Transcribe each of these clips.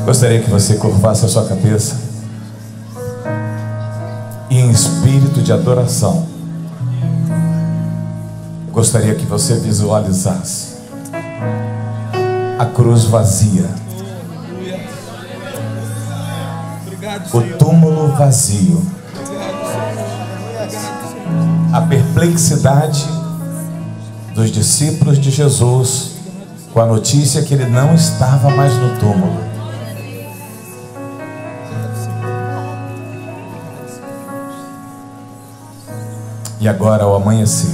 Gostaria que você curvasse a sua cabeça e, em espírito de adoração, gostaria que você visualizasse a cruz vazia, o túmulo vazio, a perplexidade dos discípulos de Jesus com a notícia que ele não estava mais no túmulo. E agora, ao amanhecer,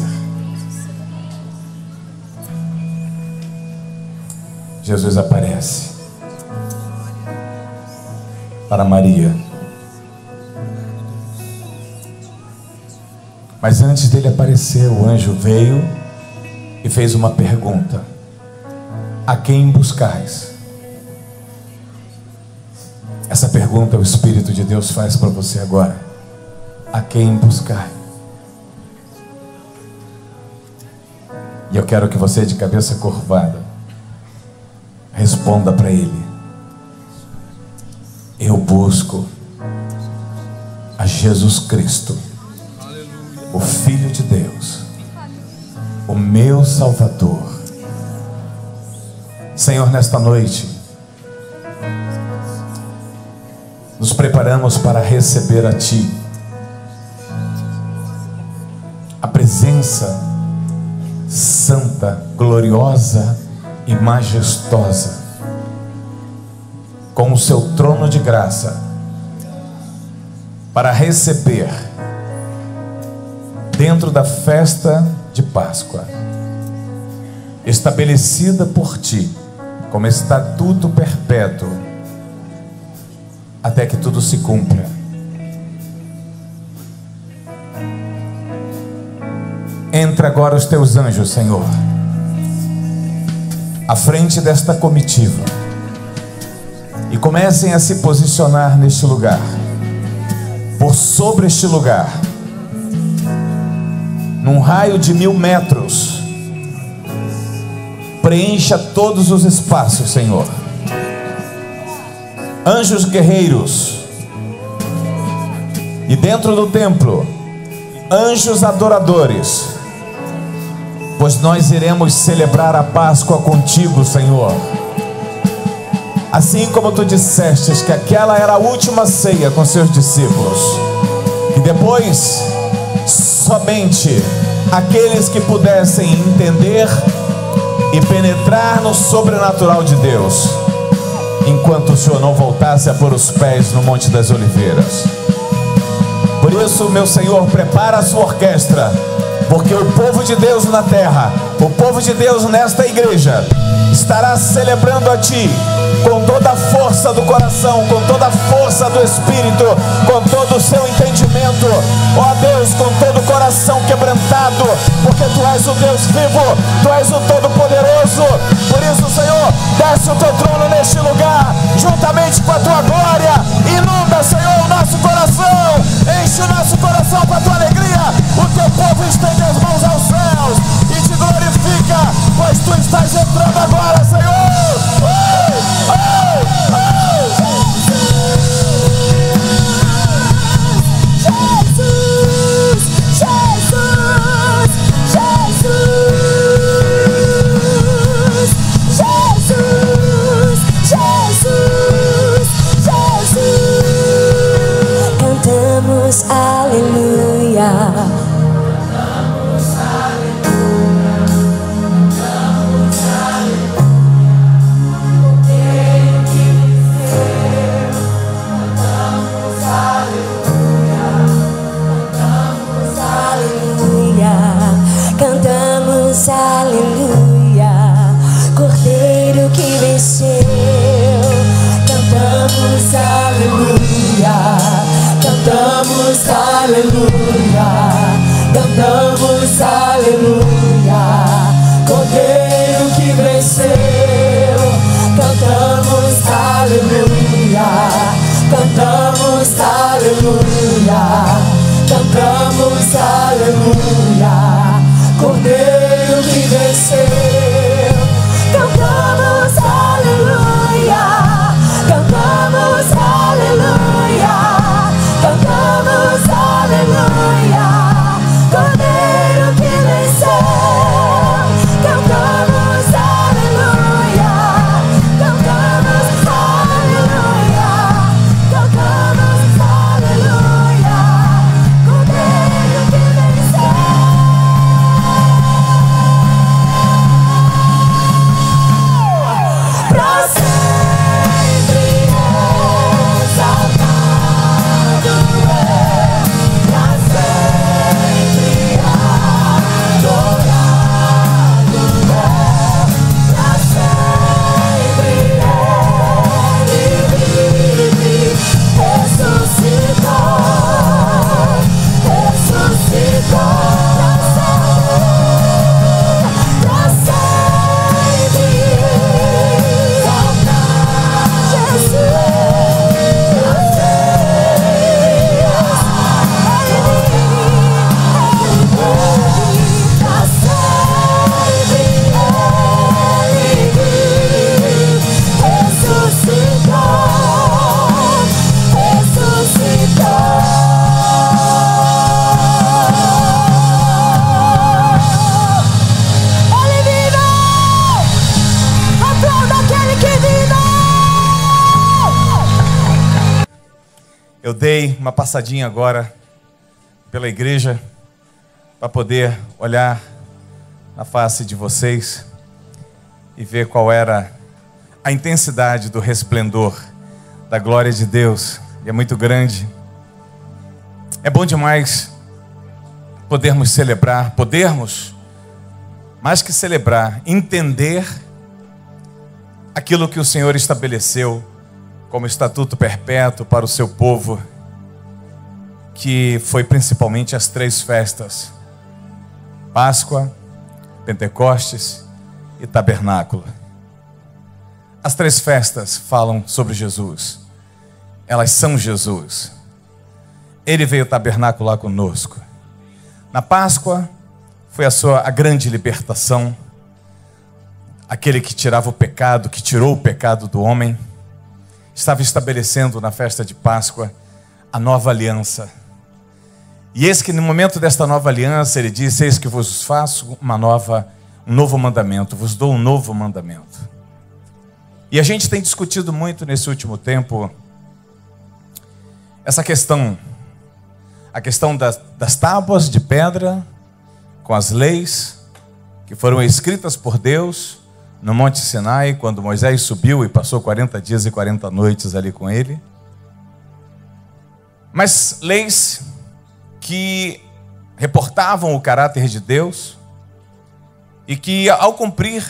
Jesus aparece para Maria. Mas antes dele aparecer, o anjo veio e fez uma pergunta: a quem buscais? Essa pergunta o Espírito de Deus faz para você agora. A quem buscais? E eu quero que você, de cabeça curvada, responda para ele: eu busco a Jesus Cristo, o Filho de Deus, o meu Salvador. Senhor, nesta noite nos preparamos para receber a Ti, a presença santa, gloriosa e majestosa, com o Seu trono de graça, para receber dentro da festa de Páscoa, estabelecida por Ti como estatuto perpétuo, até que tudo se cumpra. Entra agora os Teus anjos, Senhor, à frente desta comitiva, e comecem a se posicionar neste lugar, por sobre este lugar, num raio de 1000 metros. Preencha todos os espaços, Senhor. Anjos guerreiros, e dentro do templo, anjos adoradores, pois nós iremos celebrar a Páscoa contigo, Senhor. Assim como Tu dissestes que aquela era a última ceia com Seus discípulos, e depois somente aqueles que pudessem entender e penetrar no sobrenatural de Deus, enquanto o Senhor não voltasse a pôr os pés no Monte das Oliveiras. Por isso, meu Senhor, prepara a sua orquestra, porque o povo de Deus na terra, o povo de Deus nesta igreja, estará celebrando a Ti com toda a força do coração, com toda a força do Espírito, com todo o seu entendimento, ó Deus, com todo o coração quebrantado, porque Tu és o Deus vivo, Tu és o Todo-Poderoso. Por isso, Senhor, desce o Teu trono neste lugar, juntamente com a Tua glória. Inunda, Senhor, o nosso coração, enche o nosso coração com a Tua alegria. O Teu povo estende as mãos aos céus e Te glorifica, pois Tu estás entrando agora, Senhor. Eu dei uma passadinha agora pela igreja para poder olhar na face de vocês e ver qual era a intensidade do resplendor da glória de Deus. E é muito grande. É bom demais podermos celebrar, mais que celebrar, entender aquilo que o Senhor estabeleceu como estatuto perpétuo para o seu povo, que foi principalmente as 3 festas: Páscoa, Pentecostes e Tabernáculo. As 3 festas falam sobre Jesus. Elas são Jesus. Ele veio tabernacular conosco. Na Páscoa foi a grande libertação. Aquele que tirava o pecado, que tirou o pecado do homem, estava estabelecendo na festa de Páscoa a nova aliança. E eis que no momento desta nova aliança, ele disse: eis que vos faço um novo mandamento, vos dou um novo mandamento. E a gente tem discutido muito nesse último tempo essa questão, a questão das tábuas de pedra com as leis que foram escritas por Deus no Monte Sinai, quando Moisés subiu e passou 40 dias e 40 noites ali com ele. Mas leis que reportavam o caráter de Deus e que, ao cumprir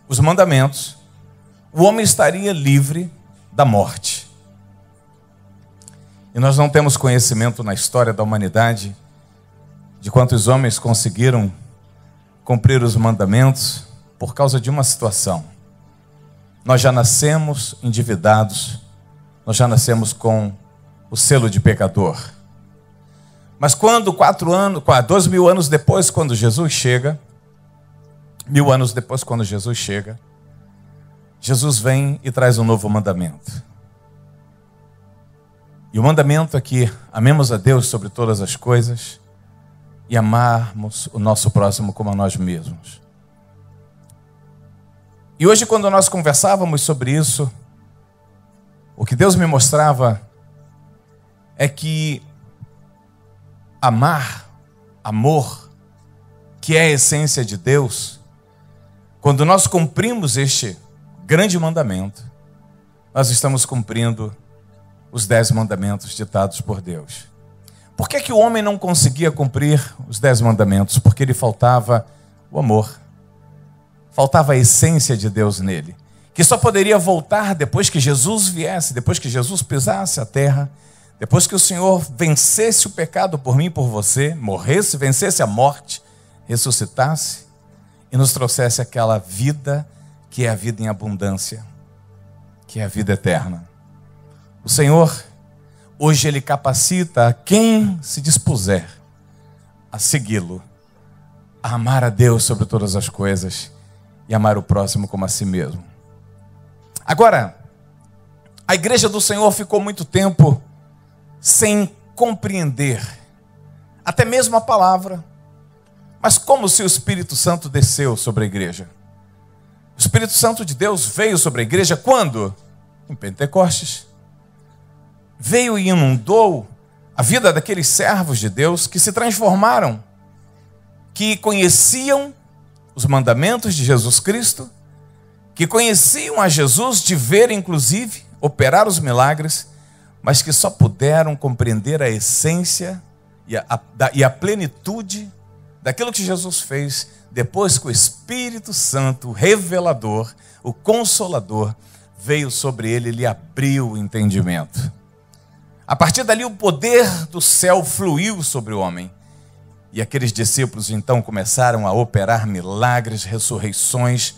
os mandamentos, o homem estaria livre da morte. E nós não temos conhecimento na história da humanidade de quantos homens conseguiram cumprir os mandamentos por causa de uma situação. Nós já nascemos endividados, nós já nascemos com o selo de pecador. Mas quando 2.000 anos depois, quando Jesus chega, 1.000 anos depois, quando Jesus chega, Jesus vem e traz um novo mandamento. E o mandamento é que amemos a Deus sobre todas as coisas e amarmos o nosso próximo como a nós mesmos. E hoje, quando nós conversávamos sobre isso, o que Deus me mostrava é que amor, que é a essência de Deus, quando nós cumprimos este grande mandamento, nós estamos cumprindo os 10 mandamentos ditados por Deus. Por que o homem não conseguia cumprir os 10 mandamentos? Porque lhe faltava o amor. Faltava a essência de Deus nele, que só poderia voltar depois que Jesus viesse, depois que Jesus pisasse a terra, depois que o Senhor vencesse o pecado por mim e por você, morresse, vencesse a morte, ressuscitasse e nos trouxesse aquela vida que é a vida em abundância, que é a vida eterna. O Senhor, hoje, Ele capacita a quem se dispuser a segui-lo, a amar a Deus sobre todas as coisas e amar o próximo como a si mesmo. Agora, a igreja do Senhor ficou muito tempo sem compreender até mesmo a palavra. Mas como se o Espírito Santo desceu sobre a igreja? O Espírito Santo de Deus veio sobre a igreja quando? Em Pentecostes. Veio e inundou a vida daqueles servos de Deus que se transformaram, que conheciam os mandamentos de Jesus Cristo, que conheciam a Jesus de ver, inclusive, operar os milagres, mas que só puderam compreender a essência e a plenitude daquilo que Jesus fez depois que o Espírito Santo, o revelador, o consolador, veio sobre ele e lhe abriu o entendimento. A partir dali o poder do céu fluiu sobre o homem. E aqueles discípulos então começaram a operar milagres, ressurreições,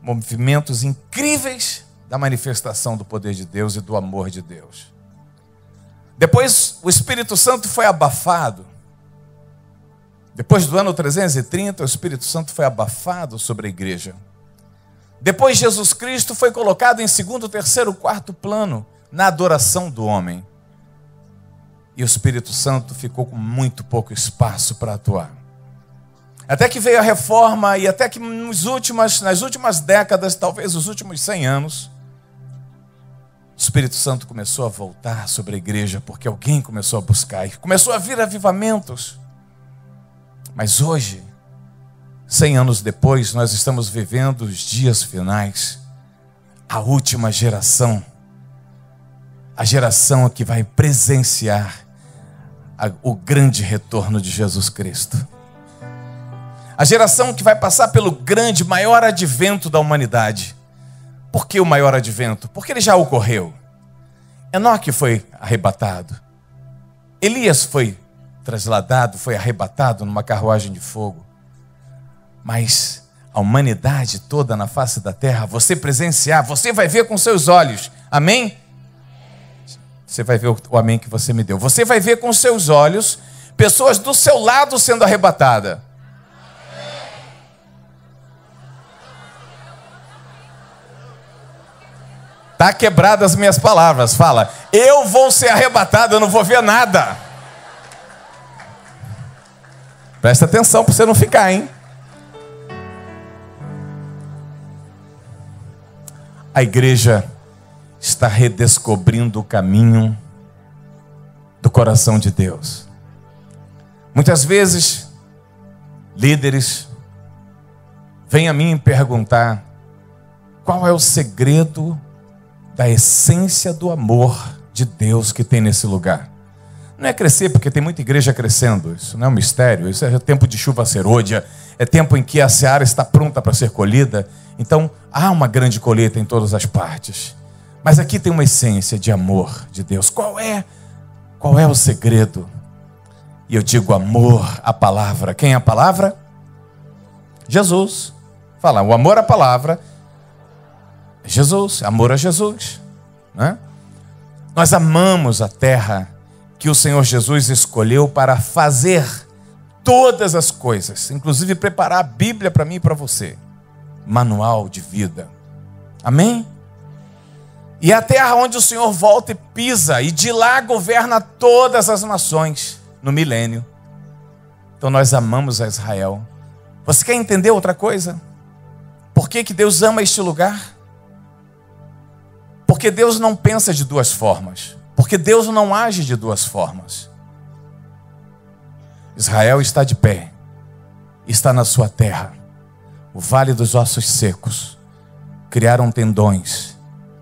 movimentos incríveis da manifestação do poder de Deus e do amor de Deus. Depois o Espírito Santo foi abafado. Depois do ano 330, o Espírito Santo foi abafado sobre a igreja. Depois Jesus Cristo foi colocado em segundo, terceiro, quarto plano na adoração do homem. E o Espírito Santo ficou com muito pouco espaço para atuar. Até que veio a reforma e até que nas últimas décadas, talvez os últimos 100 anos, Espírito Santo começou a voltar sobre a igreja, porque alguém começou a buscar, e começou a vir avivamentos. Mas hoje, 100 anos depois, nós estamos vivendo os dias finais, a última geração, a geração que vai presenciar o grande retorno de Jesus Cristo. A geração que vai passar pelo grande, maior advento da humanidade. Por que o maior advento? Porque ele já ocorreu. Enoque foi arrebatado. Elias foi trasladado, foi arrebatado numa carruagem de fogo. Mas a humanidade toda na face da terra, você presenciar, você vai ver com seus olhos. Amém? Você vai ver o amém que você me deu. Você vai ver com seus olhos pessoas do seu lado sendo arrebatadas. Está quebrado as minhas palavras. Fala, eu vou ser arrebatado, eu não vou ver nada. Presta atenção para você não ficar, hein? A igreja está redescobrindo o caminho do coração de Deus. Muitas vezes, líderes vêm a mim perguntar qual é o segredo da essência do amor de Deus que tem nesse lugar. Não é crescer, porque tem muita igreja crescendo. Isso não é um mistério. Isso é tempo de chuva serôdia. É tempo em que a seara está pronta para ser colhida. Então, há uma grande colheita em todas as partes. Mas aqui tem uma essência de amor de Deus. Qual é o segredo? E eu digo amor à palavra. Quem é a palavra? Jesus. Fala, o amor à palavra. Jesus, amor a Jesus, né? Nós amamos a terra que o Senhor Jesus escolheu para fazer todas as coisas, inclusive preparar a Bíblia para mim e para você, manual de vida. Amém? E a terra onde o Senhor volta e pisa, e de lá governa todas as nações no milênio. Então nós amamos a Israel. Você quer entender outra coisa? Por que Deus ama este lugar? Porque Deus não pensa de duas formas. Porque Deus não age de duas formas. Israel está de pé. Está na sua terra. O vale dos ossos secos. Criaram tendões,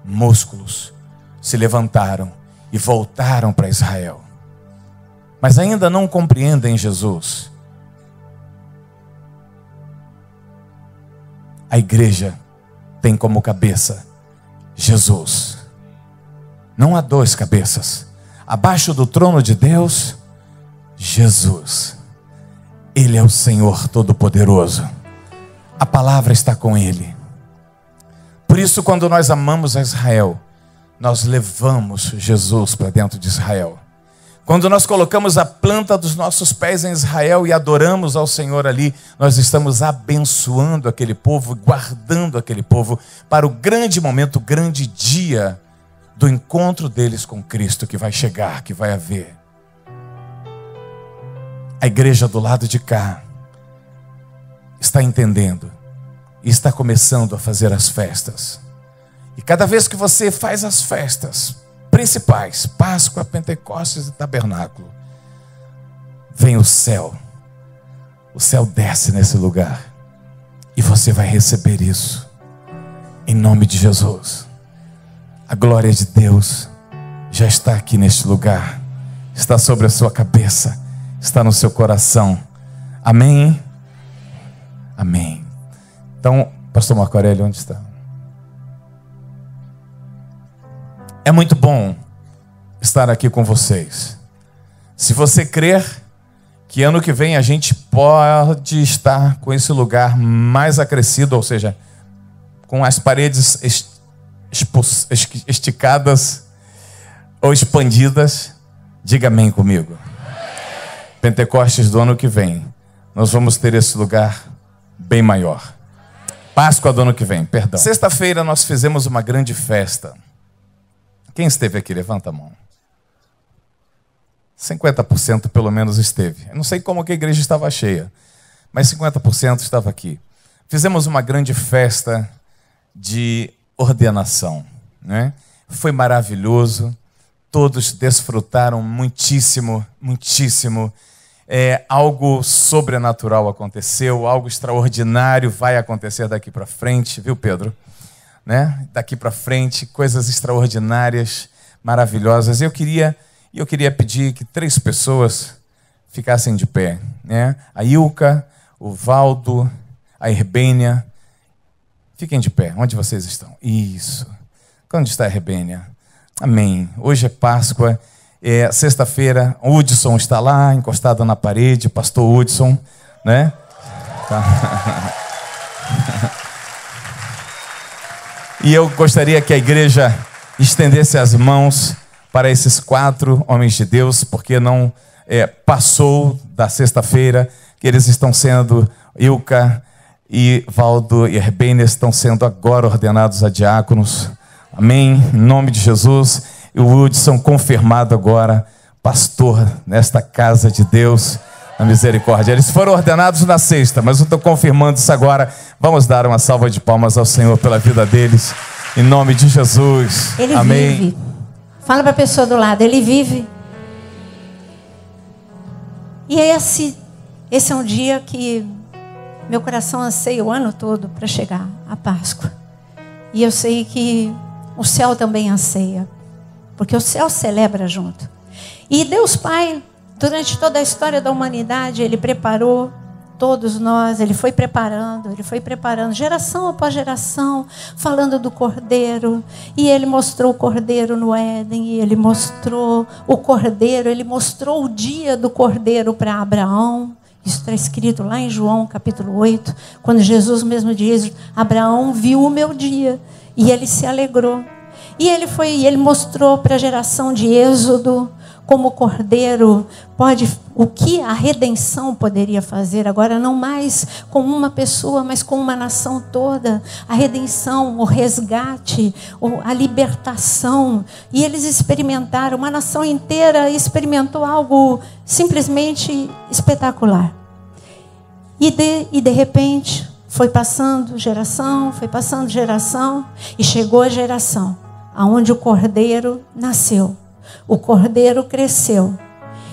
músculos. Se levantaram e voltaram para Israel. Mas ainda não compreendem Jesus. A igreja tem como cabeça Jesus. Não há duas cabeças. Abaixo do trono de Deus, Jesus. Ele é o Senhor Todo-Poderoso. A palavra está com Ele. Por isso, quando nós amamos a Israel, nós levamos Jesus para dentro de Israel. Quando nós colocamos a planta dos nossos pés em Israel e adoramos ao Senhor ali, nós estamos abençoando aquele povo, guardando aquele povo para o grande momento, o grande dia do encontro deles com Cristo que vai chegar, que vai haver. A igreja do lado de cá está entendendo e está começando a fazer as festas. E cada vez que você faz as festas principais, Páscoa, Pentecostes e Tabernáculo, vem o céu desce nesse lugar, e você vai receber isso, em nome de Jesus. A glória de Deus já está aqui neste lugar, está sobre a sua cabeça, está no seu coração, amém? Amém. Então, pastor Marco Aurélio, onde está? É muito bom estar aqui com vocês. Se você crer que ano que vem a gente pode estar com esse lugar mais acrescido, ou seja, com as paredes esticadas ou expandidas, diga amém comigo. Pentecostes do ano que vem, nós vamos ter esse lugar bem maior. Páscoa do ano que vem, perdão. Sexta-feira nós fizemos uma grande festa. Quem esteve aqui? Levanta a mão. 50% pelo menos esteve. Eu não sei como que a igreja estava cheia, mas 50% estava aqui. Fizemos uma grande festa de ordenação, né? foi maravilhoso. Todos desfrutaram muitíssimo, muitíssimo. Algo sobrenatural aconteceu, algo extraordinário vai acontecer daqui para frente, viu, Pedro? Né? Daqui para frente, coisas extraordinárias, maravilhosas. Eu queria pedir que 3 pessoas ficassem de pé, né? A Ilka, o Valdo, a Herbênia. Fiquem de pé, onde vocês estão? Isso. Onde está a Herbênia? Amém. Hoje é Páscoa. Sexta-feira, o Hudson está lá, encostado na parede, pastor Hudson, né? Tá. E eu gostaria que a igreja estendesse as mãos para esses 4 homens de Deus, porque não passou da sexta-feira, que eles estão sendo, Ilka e Valdo e Herbênia estão sendo agora ordenados a diáconos. Amém? Em nome de Jesus. E o Hudson confirmado agora, pastor nesta casa de Deus, na misericórdia. Eles foram ordenados na sexta, mas eu estou confirmando isso agora. Vamos dar uma salva de palmas ao Senhor pela vida deles, em nome de Jesus. Ele amém. Vive. Fala para a pessoa do lado, ele vive. E esse é um dia que meu coração anseia o ano todo para chegar a Páscoa. E eu sei que o céu também anseia, porque o céu celebra junto. E Deus Pai, durante toda a história da humanidade, Ele preparou todos nós, Ele foi preparando, geração após geração, falando do Cordeiro. E Ele mostrou o Cordeiro no Éden, e Ele mostrou o Cordeiro, Ele mostrou o dia do Cordeiro para Abraão. Isso está escrito lá em João capítulo 8, quando Jesus mesmo diz, Abraão viu o meu dia, e ele se alegrou. E ele mostrou para a geração de Êxodo como o Cordeiro o que a redenção poderia fazer. Agora não mais com uma pessoa, mas com uma nação toda. A redenção, o resgate, a libertação. E eles experimentaram, uma nação inteira experimentou algo simplesmente espetacular. E de repente foi passando geração, e chegou a geração aonde o Cordeiro nasceu. O Cordeiro cresceu.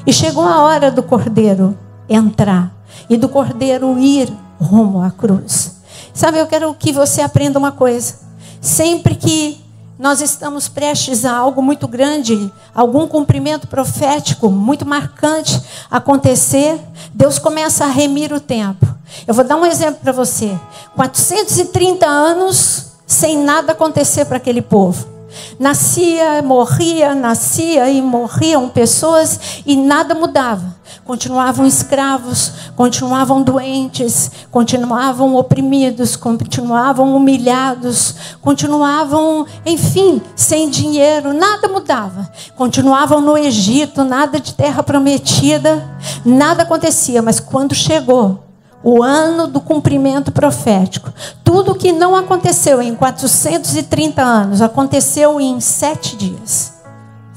E chegou a hora do Cordeiro entrar. E do Cordeiro ir rumo à cruz. Sabe, eu quero que você aprenda uma coisa. Sempre que nós estamos prestes a algo muito grande, algum cumprimento profético muito marcante acontecer, Deus começa a remir o tempo. Eu vou dar um exemplo para você. 430 anos sem nada acontecer para aquele povo. Nascia e morriam pessoas e nada mudava. Continuavam escravos, continuavam doentes, continuavam oprimidos, continuavam humilhados, continuavam, enfim, sem dinheiro, nada mudava. Continuavam no Egito, nada de terra prometida, nada acontecia. Mas quando chegou o ano do cumprimento profético, tudo que não aconteceu em 430 anos, aconteceu em 7 dias.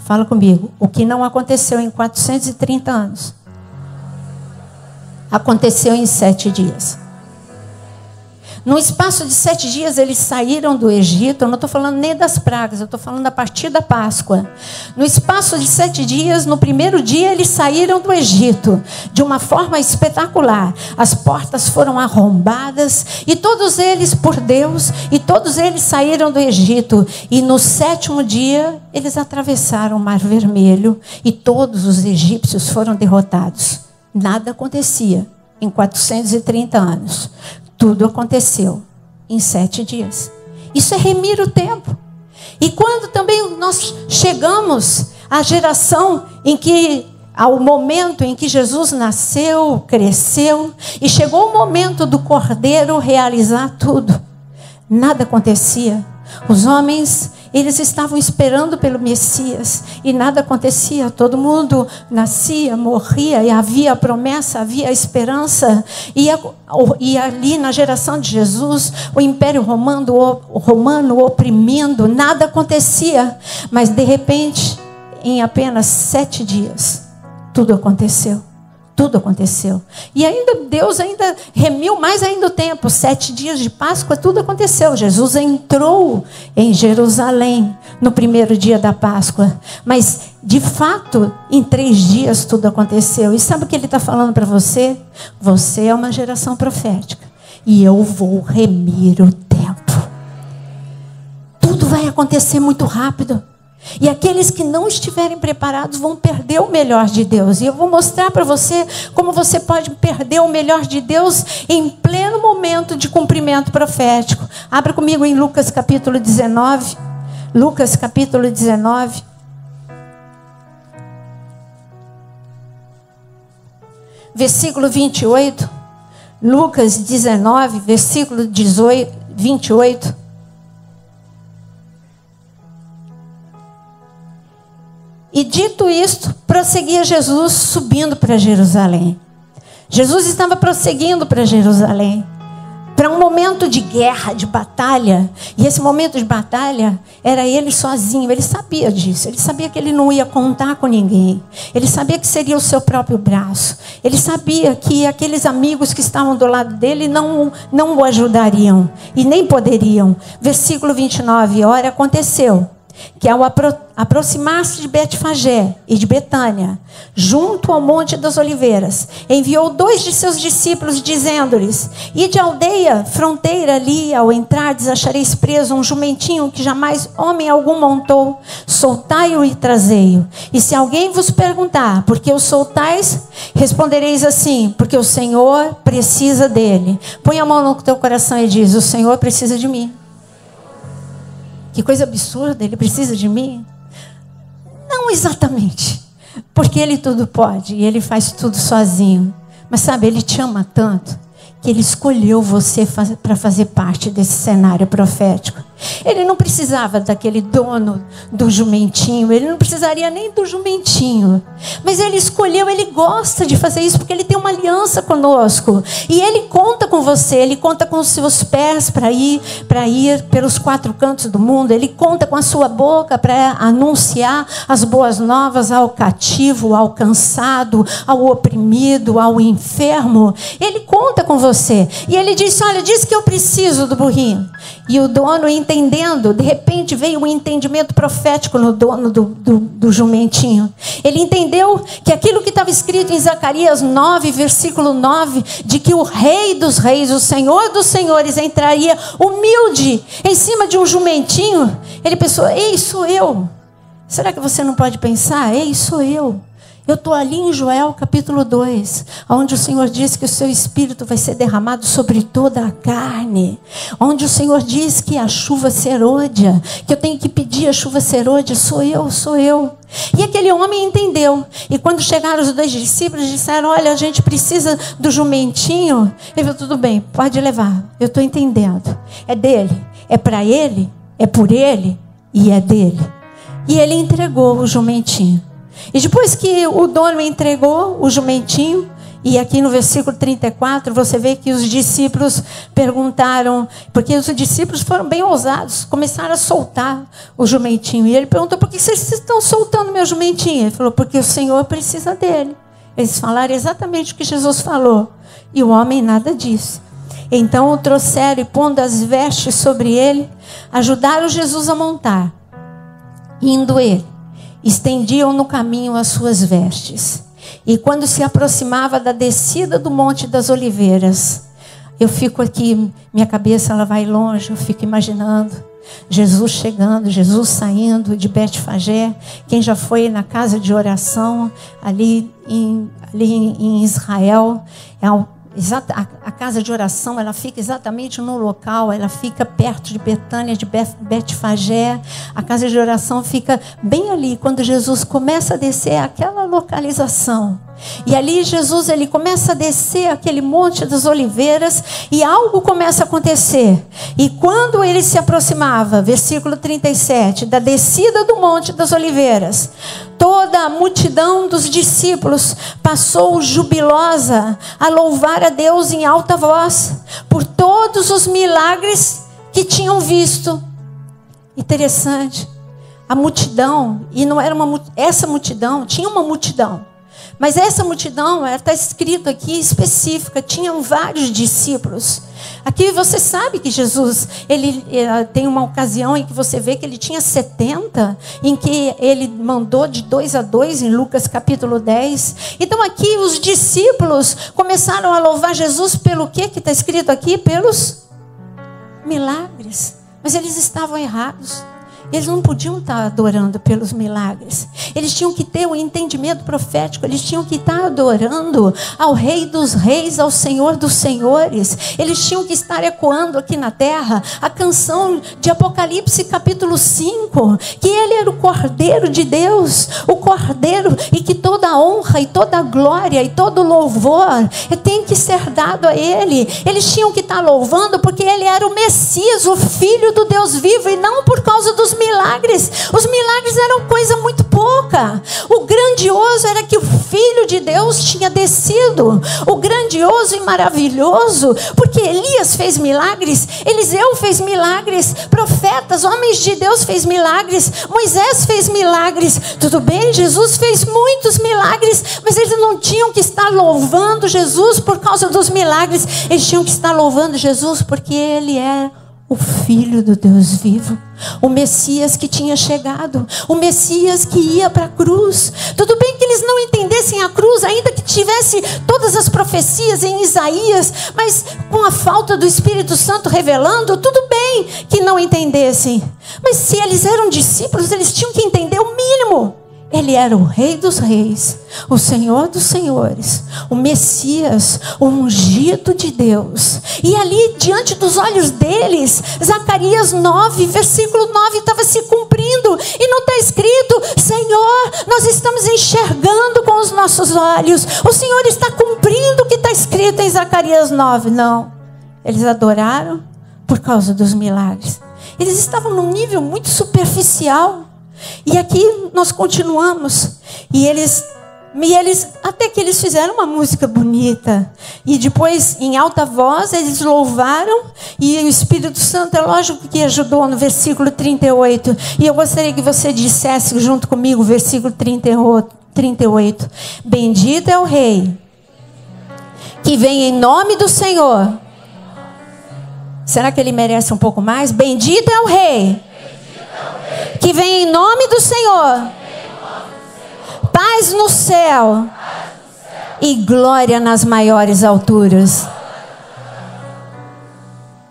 Fala comigo. O que não aconteceu em 430 anos, aconteceu em 7 dias. No espaço de 7 dias eles saíram do Egito. Eu não estou falando nem das pragas, eu estou falando a partir da Páscoa. No espaço de 7 dias, no primeiro dia eles saíram do Egito de uma forma espetacular. As portas foram arrombadas e todos eles, por Deus, e todos eles saíram do Egito. E no 7º dia eles atravessaram o Mar Vermelho e todos os egípcios foram derrotados. Nada acontecia em 430 anos. Tudo aconteceu em 7 dias. Isso é remir o tempo. E quando também nós chegamos à geração ao momento em que Jesus nasceu, cresceu, e chegou o momento do Cordeiro realizar tudo, nada acontecia. Os homens, eles estavam esperando pelo Messias e nada acontecia. Todo mundo nascia, morria, e havia a promessa, havia a esperança. E ali na geração de Jesus, o Império Romano oprimindo, nada acontecia. Mas de repente, em apenas 7 dias, tudo aconteceu. Tudo aconteceu. E Deus remiu mais ainda o tempo. 7 dias de Páscoa, tudo aconteceu. Jesus entrou em Jerusalém no primeiro dia da Páscoa. Mas, de fato, em 3 dias tudo aconteceu. E sabe o que ele está falando para você? Você é uma geração profética. E eu vou remir o tempo. Tudo vai acontecer muito rápido. E aqueles que não estiverem preparados vão perder o melhor de Deus. E eu vou mostrar para você como você pode perder o melhor de Deus em pleno momento de cumprimento profético. Abra comigo em Lucas capítulo 19. Lucas capítulo 19. Versículo 28. Lucas 19, versículo 28. E dito isto, prosseguia Jesus subindo para Jerusalém. Jesus estava prosseguindo para Jerusalém, para um momento de guerra, de batalha. E esse momento de batalha era ele sozinho. Ele sabia disso. Ele sabia que ele não ia contar com ninguém. Ele sabia que seria o seu próprio braço. Ele sabia que aqueles amigos que estavam do lado dele não o ajudariam e nem poderiam. Versículo 29. Ora, aconteceu que ao aproximar-se de Betfagé e de Betânia, junto ao Monte das Oliveiras, enviou 2 de seus discípulos, dizendo-lhes: ide à aldeia fronteira, ali ao entrardes achareis preso um jumentinho que jamais homem algum montou, soltai-o e trazei-o. E se alguém vos perguntar por que o soltais, respondereis assim: porque o Senhor precisa dele. Põe a mão no teu coração e diz: o Senhor precisa de mim. Que coisa absurda, ele precisa de mim? Não exatamente, porque ele tudo pode e ele faz tudo sozinho. Mas sabe, ele te ama tanto que ele escolheu você para fazer parte desse cenário profético. Ele não precisava daquele dono do jumentinho, ele não precisaria nem do jumentinho, mas ele escolheu, ele gosta de fazer isso porque ele tem uma aliança conosco e ele conta com você, ele conta com os seus pés para ir pelos 4 cantos do mundo, ele conta com a sua boca para anunciar as boas novas ao cativo, ao cansado, ao oprimido, ao enfermo. Ele conta com você e ele disse: olha, diz que eu preciso do burrinho. E o dono, entendendo, de repente veio um entendimento profético no dono do jumentinho. Ele entendeu que aquilo que estava escrito em Zacarias 9, versículo 9, de que o Rei dos Reis, o Senhor dos Senhores, entraria humilde em cima de um jumentinho. Ele pensou: ei, sou eu. Será que você não pode pensar? Ei, sou eu. Eu estou ali em Joel capítulo 2, onde o Senhor diz que o seu Espírito vai ser derramado sobre toda a carne, onde o Senhor diz que a chuva serôdia, que eu tenho que pedir a chuva serôdia, sou eu. E aquele homem entendeu, e quando chegaram os 2 discípulos, disseram: olha, a gente precisa do jumentinho. Ele falou: tudo bem, pode levar, eu estou entendendo, é dele, é para ele, é por ele e é dele. E ele entregou o jumentinho. E depois que o dono entregou o jumentinho, e aqui no versículo 34, você vê que os discípulos perguntaram, porque os discípulos foram bem ousados, começaram a soltar o jumentinho. E ele perguntou: por que vocês estão soltando meu jumentinho? Ele falou: porque o Senhor precisa dele. Eles falaram exatamente o que Jesus falou. E o homem nada disse. Então o trouxeram e, pondo as vestes sobre ele, ajudaram Jesus a montar. Indo ele, estendiam no caminho as suas vestes. E quando se aproximava da descida do Monte das Oliveiras, eu fico aqui, minha cabeça ela vai longe, eu fico imaginando Jesus chegando, Jesus saindo de Betfagé. Quem já foi na casa de oração ali em Israel, a casa de oração, ela fica exatamente no local, ela fica perto de Betânia, de Betfagé. A casa de oração fica bem ali, quando Jesus começa a descer aquela localização. E ali Jesus, ele começa a descer aquele Monte das Oliveiras e algo começa a acontecer. E quando ele se aproximava, versículo 37, da descida do Monte das Oliveiras, toda a multidão dos discípulos passou jubilosa a louvar a Deus em alta voz por todos os milagres que tinham visto. Interessante. A multidão, e não era essa multidão, tinha uma multidão. Mas essa multidão, está escrito aqui, específica, tinham vários discípulos. Aqui você sabe que Jesus, ele tem uma ocasião em que você vê que ele tinha 70, em que ele mandou de 2 a 2, em Lucas capítulo 10. Então aqui os discípulos começaram a louvar Jesus pelo que está escrito aqui? Pelos milagres. Mas eles estavam errados. Eles não podiam estar adorando pelos milagres. Eles tinham que ter o entendimento profético. Eles tinham que estar adorando ao Rei dos Reis, ao Senhor dos Senhores. Eles tinham que estar ecoando aqui na terra a canção de Apocalipse capítulo 5, que ele era o Cordeiro de Deus, o Cordeiro, e que toda a honra e toda a glória e todo o louvor tem que ser dado a ele. Eles tinham que estar louvando porque ele era o Messias, o Filho do Deus vivo, e não por causa dos milagres. Os milagres eram coisa muito pouca. O grandioso era que o Filho de Deus tinha descido. O grandioso e maravilhoso, porque Elias fez milagres, Eliseu fez milagres, profetas, homens de Deus fez milagres, Moisés fez milagres. Tudo bem, Jesus fez muitos milagres, mas eles não tinham que estar louvando Jesus por causa dos milagres. Eles tinham que estar louvando Jesus porque ele é o Filho do Deus vivo, o Messias que tinha chegado, o Messias que ia para a cruz. Tudo bem que eles não entendessem a cruz, ainda que tivesse todas as profecias em Isaías, mas com a falta do Espírito Santo revelando, tudo bem que não entendessem. Mas se eles eram discípulos, eles tinham que entender o mínimo. Ele era o Rei dos Reis, o Senhor dos Senhores, o Messias, o ungido de Deus. E ali, diante dos olhos deles, Zacarias 9, versículo 9, estava se cumprindo. E não está escrito: Senhor, nós estamos enxergando com os nossos olhos. O Senhor está cumprindo o que está escrito em Zacarias 9. Não, eles adoraram por causa dos milagres. Eles estavam num nível muito superficial. E aqui nós continuamos. E eles até que eles fizeram uma música bonita. E depois, em alta voz, eles louvaram. E o Espírito Santo, é lógico que ajudou no versículo 38. E eu gostaria que você dissesse junto comigo o versículo 38. Bendito é o Rei que vem em nome do Senhor. Será que ele merece um pouco mais? Bendito é o Rei que vem em nome do Senhor. Paz no céu e glória nas maiores alturas.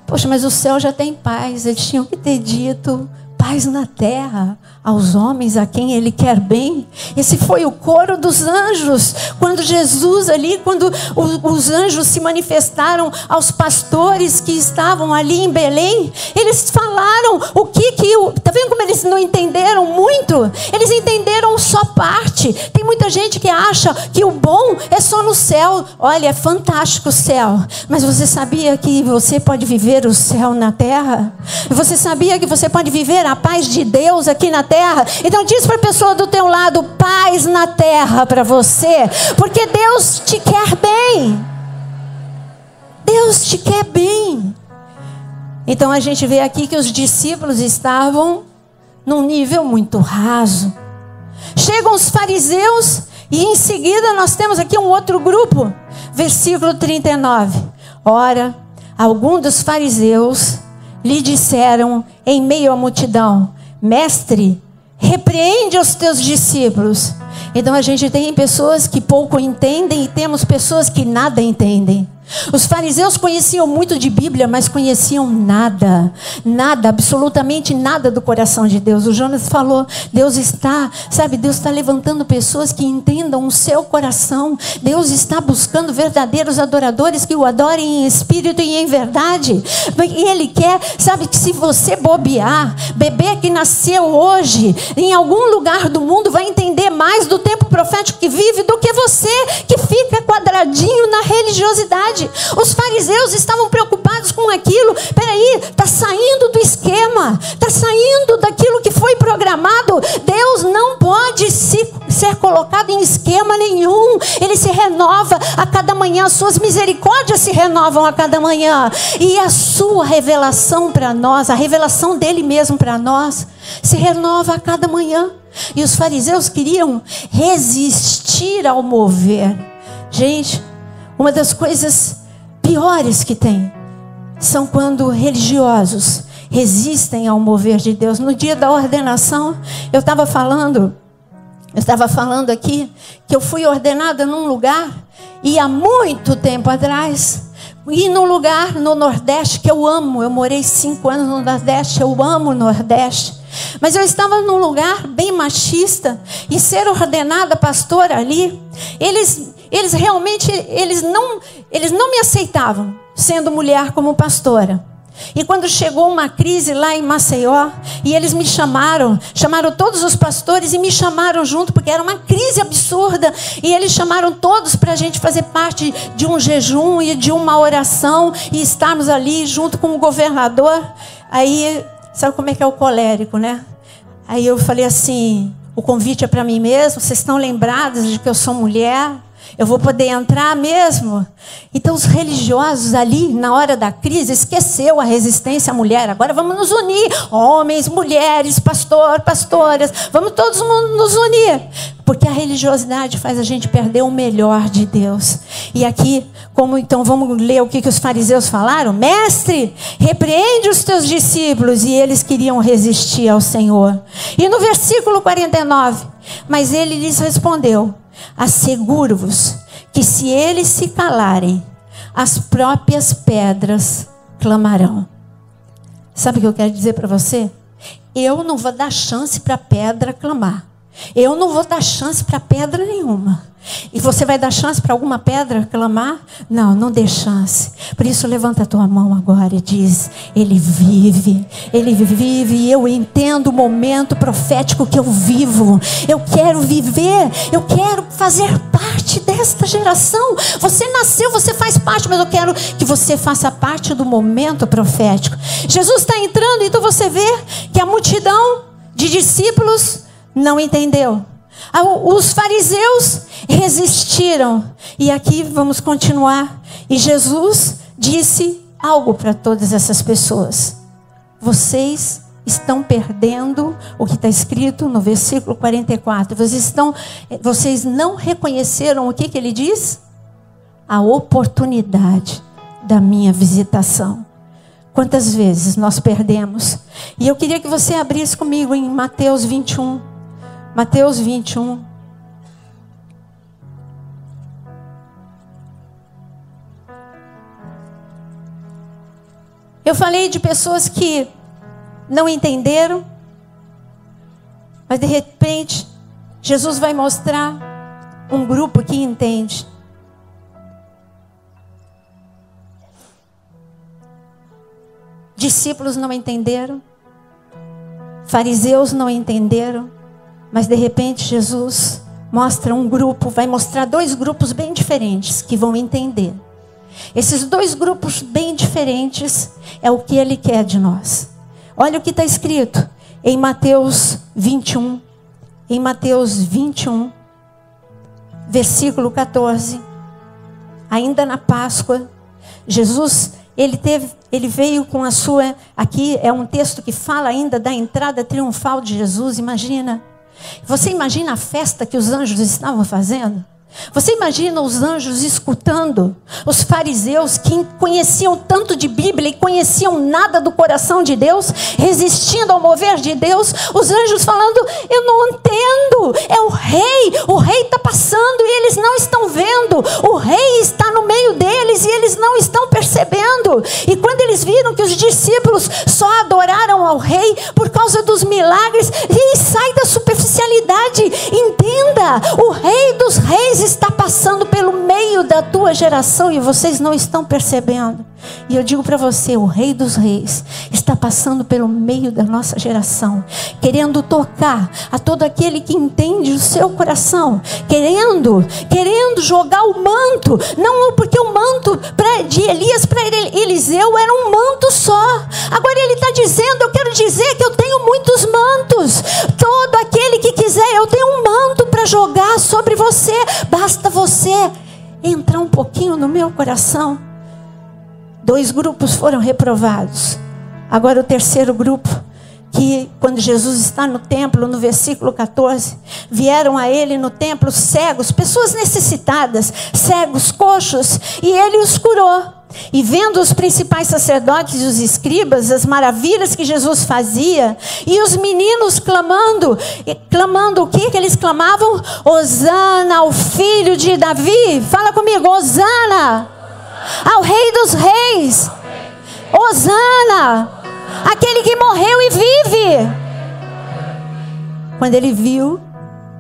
Poxa, mas o céu já tem paz. Eles tinham que ter dito: paz na terra aos homens a quem ele quer bem. Esse foi o coro dos anjos. Quando Jesus ali, quando os anjos se manifestaram aos pastores que estavam ali em Belém, eles falaram o que tá vendo como eles não entenderam muito? Eles entenderam só parte. Tem muita gente que acha que o bom é só no céu. Olha, é fantástico o céu, mas você sabia que você pode viver o céu na terra? Você sabia que você pode viver a paz de Deus aqui na terra? Então diz para a pessoa do teu lado: paz na terra para você, porque Deus te quer bem. Deus te quer bem. Então a gente vê aqui que os discípulos estavam num nível muito raso. Chegam os fariseus e em seguida nós temos aqui um outro grupo. Versículo 39. Ora, alguns dos fariseus lhe disseram em meio à multidão: Mestre, repreende os teus discípulos. Então a gente tem pessoas que pouco entendem e temos pessoas que nada entendem. Os fariseus conheciam muito de Bíblia, mas conheciam nada, absolutamente nada do coração de Deus. O Jonas falou: Deus está levantando pessoas que entendam o seu coração. Deus está buscando verdadeiros adoradores que o adorem em espírito e em verdade. E Ele quer, que se você bobear, bebê que nasceu hoje em algum lugar do mundo vai entender mais do tempo profético que vive do que você que fica quadradinho na religiosidade. Os fariseus estavam preocupados com aquilo. Peraí, está saindo do esquema, está saindo daquilo que foi programado. Deus não pode ser colocado em esquema nenhum. Ele se renova a cada manhã. As suas misericórdias se renovam a cada manhã. E a sua revelação para nós, a revelação dele mesmo para nós, se renova a cada manhã. E os fariseus queriam resistir ao mover. Gente, uma das coisas piores que tem são quando religiosos resistem ao mover de Deus. No dia da ordenação, eu estava falando aqui que eu fui ordenada num lugar, e há muito tempo atrás, e num lugar no Nordeste que eu amo. Eu morei 5 anos no Nordeste, eu amo o Nordeste. Mas eu estava num lugar bem machista, e ser ordenada pastora ali, eles realmente não me aceitavam sendo mulher como pastora. E quando chegou uma crise lá em Maceió, e eles me chamaram todos os pastores e me chamaram junto, porque era uma crise absurda, e eles chamaram todos para a gente fazer parte de um jejum e de uma oração, e estarmos ali junto com o governador. Aí, sabe como é que é o colérico, né? Aí eu falei assim, o convite é para mim mesmo, vocês estão lembrados de que eu sou mulher? Eu vou poder entrar mesmo? Então os religiosos ali, na hora da crise, esqueceu a resistência à mulher. Agora vamos nos unir, homens, mulheres, pastoras, vamos todos nos unir. Porque a religiosidade faz a gente perder o melhor de Deus. E aqui, então vamos ler o que os fariseus falaram? Mestre, repreende os teus discípulos. E eles queriam resistir ao Senhor. E no versículo 49, mas ele lhes respondeu: asseguro-vos que se eles se calarem, as próprias pedras clamarão. Sabe o que eu quero dizer para você? Eu não vou dar chance para a pedra clamar. Eu não vou dar chance para pedra nenhuma. E você vai dar chance para alguma pedra clamar? Não, não dê chance. Por isso levanta a tua mão agora e diz: Ele vive, e eu entendo o momento profético que eu vivo. Eu quero viver, eu quero fazer parte desta geração. Você nasceu, você faz parte, mas eu quero que você faça parte do momento profético. Jesus está entrando, então você vê que a multidão de discípulos não entendeu. Os fariseus resistiram. E aqui vamos continuar. E Jesus disse algo para todas essas pessoas: vocês estão perdendo o que está escrito no versículo 44. Vocês não reconheceram o que ele diz? A oportunidade da minha visitação. Quantas vezes nós perdemos? E eu queria que você abrisse comigo em Mateus 21. Mateus 21. Eu falei de pessoas que não entenderam, mas de repente Jesus vai mostrar um grupo que entende. Discípulos não entenderam, fariseus não entenderam, mas de repente Jesus mostra um grupo, vai mostrar 2 grupos bem diferentes que vão entender. Esses 2 grupos bem diferentes é o que ele quer de nós. Olha o que está escrito em Mateus 21. Em Mateus 21, versículo 14. Ainda na Páscoa, Jesus, ele veio com a sua... Aqui é um texto que fala ainda da entrada triunfal de Jesus. Imagina. Você imagina a festa que os anjos estavam fazendo? Você imagina os anjos escutando os fariseus que conheciam tanto de Bíblia e conheciam nada do coração de Deus, resistindo ao mover de Deus, os anjos falando: eu não entendo, é o rei está passando e eles não estão vendo, o rei está no meio deles e eles não estão percebendo. E quando eles viram que os discípulos só adoraram ao rei por causa dos milagres, e sai da superficialidade, entenda, o rei dos reis está passando pelo meio da tua geração e vocês não estão percebendo. E eu digo para você, o Rei dos Reis está passando pelo meio da nossa geração, querendo tocar a todo aquele que entende o seu coração, querendo jogar o manto, não porque o manto de Elias para Eliseu era um manto só. Agora ele está dizendo: eu quero dizer que eu tenho muitos mantos. Todo aquele que quiser, eu tenho um manto para jogar sobre você. Basta você entrar um pouquinho no meu coração. 2 grupos foram reprovados. Agora o terceiro grupo que quando Jesus está no templo, no versículo 14, vieram a ele no templo cegos, pessoas necessitadas, cegos, coxos, e ele os curou. E vendo os principais sacerdotes e os escribas, as maravilhas que Jesus fazia, e os meninos clamando o que eles clamavam? Hosana ao filho de Davi. Fala comigo, Hosana ao rei dos reis. Hosana, aquele que morreu e vive. Quando ele viu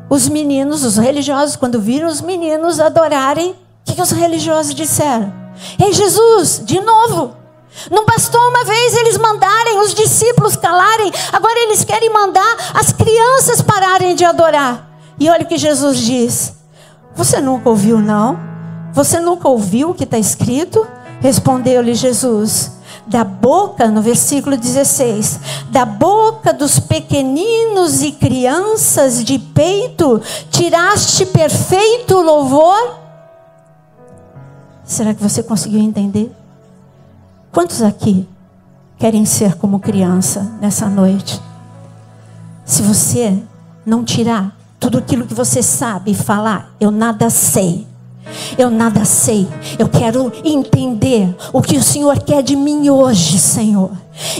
os meninos, os religiosos, quando viram os meninos adorarem, o que os religiosos disseram? Ei, Jesus, de novo, não bastou uma vez eles mandarem os discípulos calarem, agora eles querem mandar as crianças pararem de adorar. E olha o que Jesus diz: você nunca ouviu, não? Você nunca ouviu o que está escrito? Respondeu-lhe Jesus: da boca, no versículo 16, da boca dos pequeninos e crianças de peito, tiraste perfeito louvor? Será que você conseguiu entender? Quantos aqui querem ser como criança nessa noite? Se você não tirar tudo aquilo que você sabe e falar, eu nada sei. Eu nada sei. Eu quero entender o que o Senhor quer de mim hoje, Senhor.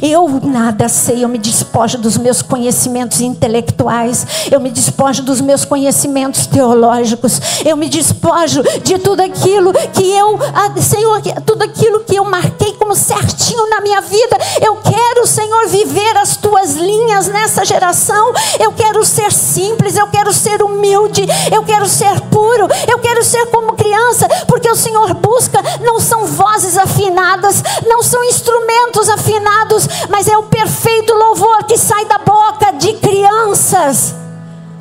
Eu nada sei, eu me despojo dos meus conhecimentos intelectuais, eu me despojo dos meus conhecimentos teológicos, eu me despojo de tudo aquilo que Senhor, tudo aquilo que eu marquei como certinho na minha vida. Eu quero, Senhor, viver as tuas linhas nessa geração. Eu quero ser simples, eu quero ser humilde, eu quero ser puro, eu quero ser como criança, porque o Senhor busca, não são vozes afinadas, não são instrumentos afinados, mas é o perfeito louvor que sai da boca de crianças.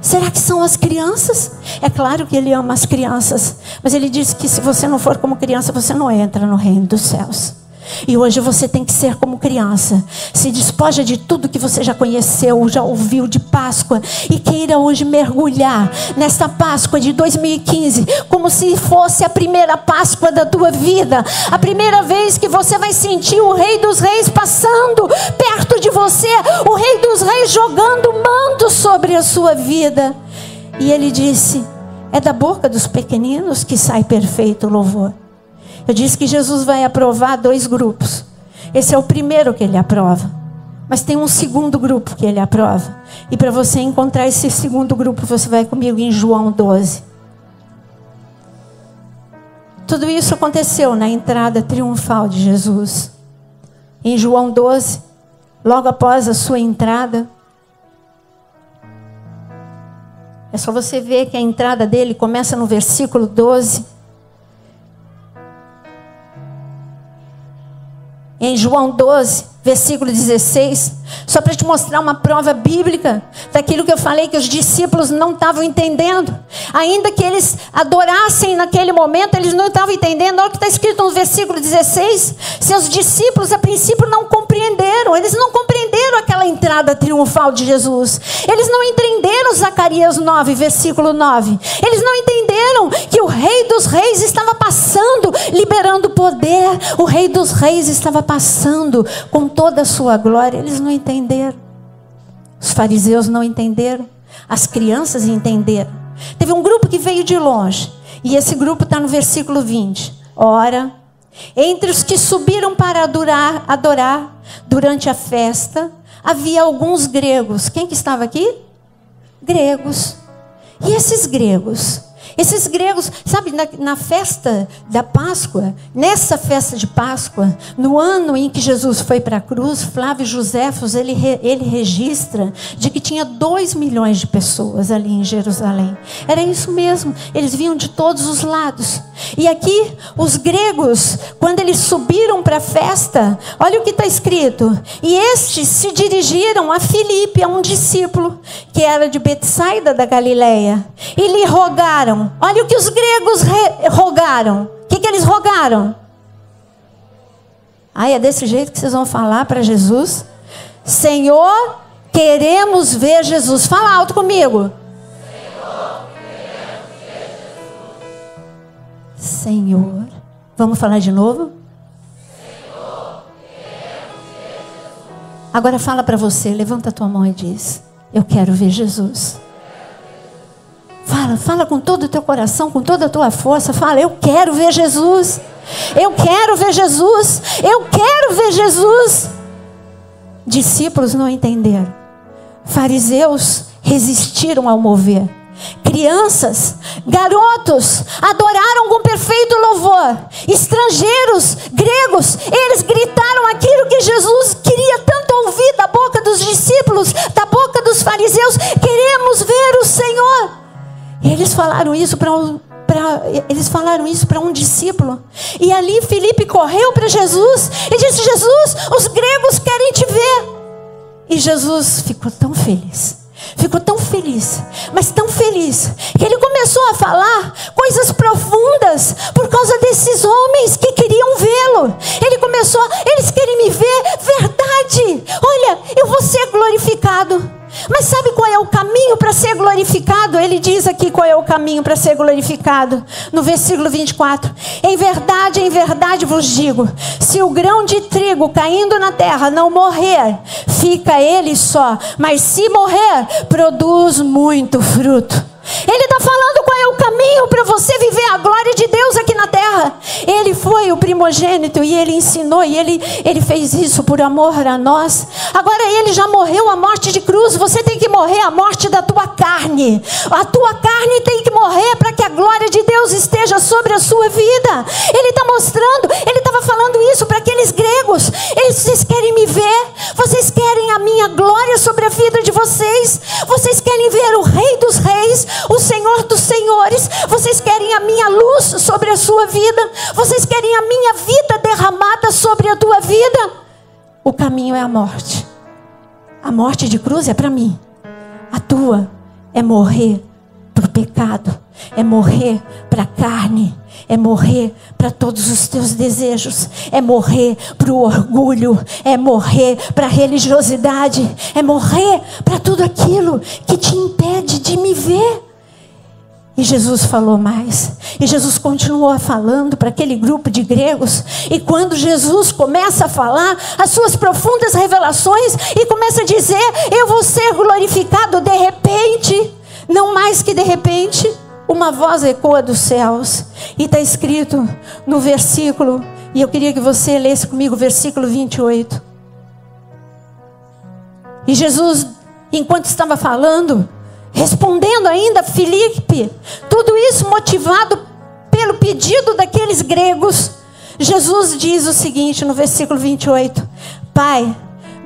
Será que são as crianças? É claro que Ele ama as crianças, mas Ele disse que se você não for como criança, você não entra no reino dos céus. E hoje você tem que ser como criança. Se despoja de tudo que você já conheceu, já ouviu de Páscoa, e queira hoje mergulhar nesta Páscoa de 2015 como se fosse a primeira Páscoa da tua vida, a primeira vez que você vai sentir o Rei dos Reis passando perto de você, o Rei dos Reis jogando manto sobre a sua vida. E Ele disse: é da boca dos pequeninos que sai perfeito louvor. Eu disse que Jesus vai aprovar 2 grupos. Esse é o primeiro que Ele aprova. Mas tem um segundo grupo que Ele aprova. E para você encontrar esse segundo grupo, você vai comigo em João 12. Tudo isso aconteceu na entrada triunfal de Jesus. Em João 12, logo após a sua entrada, é só você ver que a entrada dele começa no versículo 12. Em João 12, versículo 16, só para te mostrar uma prova bíblica daquilo que eu falei que os discípulos não estavam entendendo. Ainda que eles adorassem naquele momento, eles não estavam entendendo. Olha o que está escrito no versículo 16. Seus discípulos a princípio não compreenderam. Eles não compreenderam aquela entrada triunfal de Jesus. Eles não entenderam Zacarias 9, versículo 9. Eles não entenderam que o Rei dos Reis estava passando, liberando poder. O Rei dos Reis estava passando com toda a sua glória. Eles não entenderam. Os fariseus não entenderam. As crianças entenderam. Teve um grupo que veio de longe. E esse grupo está no versículo 20. Ora, entre os que subiram para adorar durante a festa, havia alguns gregos. Quem que estava aqui? Gregos. E esses gregos, sabe, na festa da Páscoa, nessa festa de Páscoa, no ano em que Jesus foi para a cruz, Flávio Joséfos, ele registra de que tinha 2 milhões de pessoas ali em Jerusalém. Era isso mesmo, eles vinham de todos os lados. E aqui, os gregos, quando eles subiram para a festa, olha o que está escrito: e estes se dirigiram a Filipe, a um discípulo, que era de Betsaida da Galileia, e lhe rogaram. Olha o que os gregos rogaram. O que eles rogaram? É desse jeito que vocês vão falar para Jesus? Senhor, queremos ver Jesus. Fala alto comigo. Senhor, queremos ver Jesus. Senhor, vamos falar de novo? Senhor, queremos ver Jesus. Agora fala para você, levanta a tua mão e diz: eu quero ver Jesus. Fala com todo o teu coração, com toda a tua força. Fala: eu quero ver Jesus. Eu quero ver Jesus. Eu quero ver Jesus. Discípulos não entenderam. Fariseus resistiram ao mover. Crianças, garotos adoraram com perfeito louvor. Estrangeiros, gregos, eles gritaram aquilo que Jesus queria tanto ouvir da boca dos discípulos, da boca dos fariseus: queremos ver o Senhor. E eles falaram isso para um discípulo. E ali Filipe correu para Jesus e disse: Jesus, os gregos querem te ver. E Jesus ficou tão feliz. Ficou tão feliz, mas tão feliz, que ele começou a falar coisas profundas por causa desses homens que queriam vê-lo. Eles querem me ver, verdade. Olha, eu vou ser glorificado. Mas sabe qual é o caminho para ser glorificado? Ele diz aqui qual é o caminho para ser glorificado. No versículo 24: em verdade vos digo, se o grão de trigo caindo na terra não morrer, fica ele só, mas se morrer, produz muito fruto. Ele está falando qual é o caminho para você viver a glória de Deus aqui na terra. Ele foi o primogênito e ele ensinou, e ele fez isso por amor a nós. Agora ele já morreu a morte de cruz. Você tem que morrer a morte da tua carne. A tua carne tem que morrer para que a glória de Deus esteja sobre a sua vida. Ele está mostrando, ele estava falando isso para aqueles gregos. Vocês querem me ver? Vocês querem a minha glória sobre a vida de vocês? Vocês querem ver o Rei dos Reis, o Senhor dos Senhores? Vocês querem a minha luz sobre a sua vida? Vocês querem a minha vida derramada sobre a tua vida? O caminho é a morte. A morte de cruz é para mim. A tua é morrer para o pecado, é morrer para a carne, é morrer para todos os teus desejos, é morrer para o orgulho, é morrer para a religiosidade, é morrer para tudo aquilo que te impede de me ver. E Jesus falou mais. E Jesus continuou falando para aquele grupo de gregos. E quando Jesus começa a falar as suas profundas revelações e começa a dizer: eu vou ser glorificado, de repente, não mais que de repente, uma voz ecoa dos céus. E está escrito no versículo, e eu queria que você lesse comigo o versículo 28. E Jesus, enquanto estava falando, respondendo ainda a Filipe, tudo isso motivado pelo pedido daqueles gregos, Jesus diz o seguinte no versículo 28: Pai,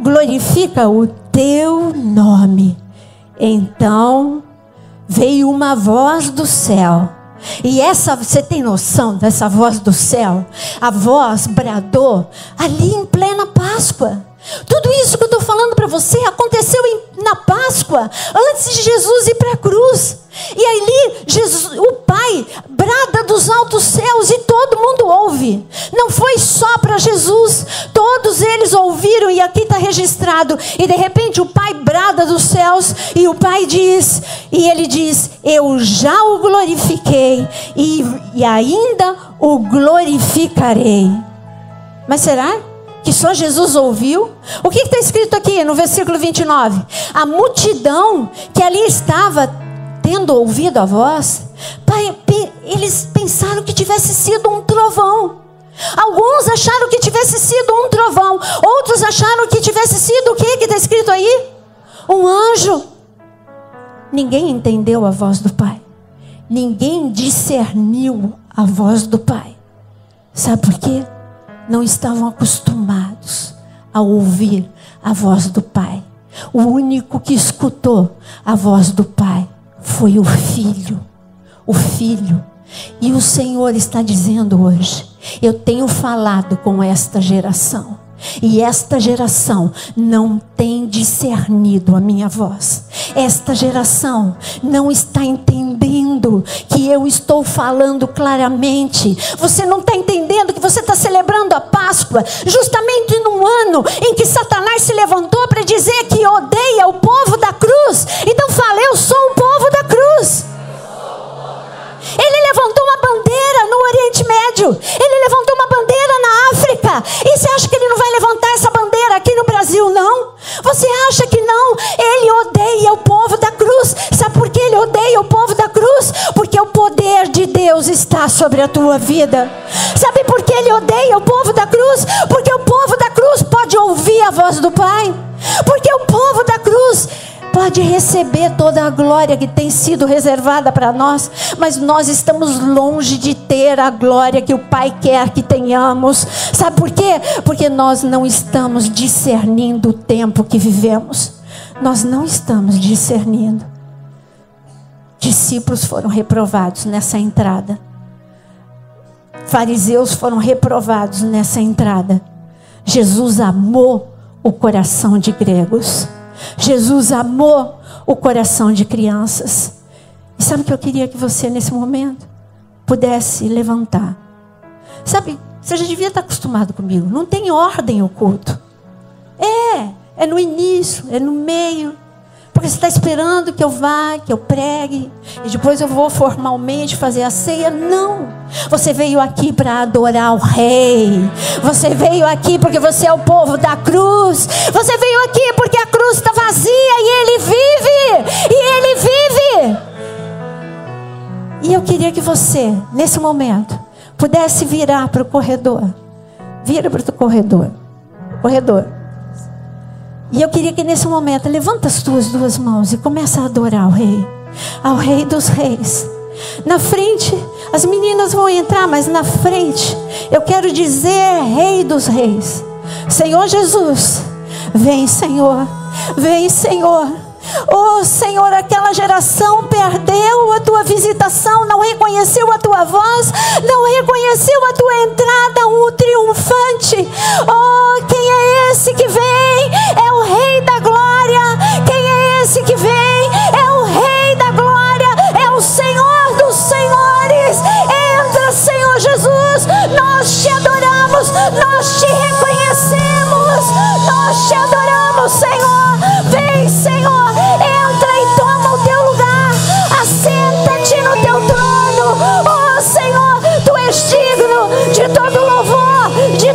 glorifica o teu nome. Então veio uma voz do céu. E você tem noção dessa voz do céu? A voz bradou ali em plena Páscoa. Tudo isso que eu estou falando para você aconteceu na Páscoa, antes de Jesus ir para a cruz. E ali o Pai brada dos altos céus e todo mundo ouve. Não foi só para Jesus, todos eles ouviram, e aqui está registrado. E de repente o Pai brada dos céus, e o Pai diz, e ele diz: eu já o glorifiquei e ainda o glorificarei. Mas será que só Jesus ouviu? O que está escrito aqui no versículo 29? A multidão que ali estava, tendo ouvido a voz, eles pensaram que tivesse sido um trovão. Alguns acharam que tivesse sido um trovão. Outros acharam que tivesse sido o que está escrito aí? Um anjo. Ninguém entendeu a voz do Pai. Ninguém discerniu a voz do Pai. Sabe por quê? Não estavam acostumados a ouvir a voz do Pai. O único que escutou a voz do Pai foi o Filho. O Filho. E o Senhor está dizendo hoje: eu tenho falado com esta geração, e esta geração não tem discernido a minha voz. Esta geração não está entendendo que eu estou falando claramente. Você não está entendendo que você está celebrando a Páscoa justamente num ano em que Satanás se levantou para dizer que odeia o povo da cruz. Então fala: eu sou o povo da cruz. Ele levantou uma bandeira no Oriente Médio. Ele levantou uma bandeira na África. E você acha que ele não vai levantar essa bandeira aqui no Brasil, não? sobre a tua vida. Sabe por que Ele odeia o povo da cruz? Porque o povo da cruz pode ouvir a voz do Pai. Porque o povo da cruz pode receber toda a glória que tem sido reservada para nós, mas nós estamos longe de ter a glória que o Pai quer que tenhamos. Sabe por quê? Porque nós não estamos discernindo o tempo que vivemos. Nós não estamos discernindo. Discípulos foram reprovados nessa entrada. Fariseus foram reprovados nessa entrada. Jesus amou o coração de gregos. Jesus amou o coração de crianças. E sabe o que eu queria que você nesse momento pudesse levantar? Sabe, você já devia estar acostumado comigo. Não tem ordem o culto. É no início, é no meio. Porque você está esperando que eu vá, que eu pregue, e depois eu vou formalmente fazer a ceia. Não. Você veio aqui para adorar o Rei. Você veio aqui porque você é o povo da cruz. Você veio aqui porque a cruz está vazia e Ele vive. E Ele vive. E eu queria que você, nesse momento, pudesse virar para o corredor. Vira para o corredor. Corredor. E eu queria que nesse momento, levanta as tuas duas mãos e começa a adorar o Rei. Ao Rei dos Reis. Na frente, as meninas vão entrar, mas na frente, eu quero dizer Rei dos Reis. Senhor Jesus, vem Senhor, vem Senhor. Oh Senhor, aquela geração perdeu a tua visitação, não reconheceu a tua voz, não reconheceu a tua entrada, o triunfante. Oh, quem é esse que vem? É o Rei da Glória. Quem é esse que vem? É o Rei da Glória, é o Senhor dos Senhores. Entra, Senhor Jesus, nós te adoramos, nós te reconhecemos, nós te adoramos, Senhor. Vem, Senhor, entra e toma o teu lugar, assenta-te no teu trono. Oh Senhor, tu és digno de todo louvor, de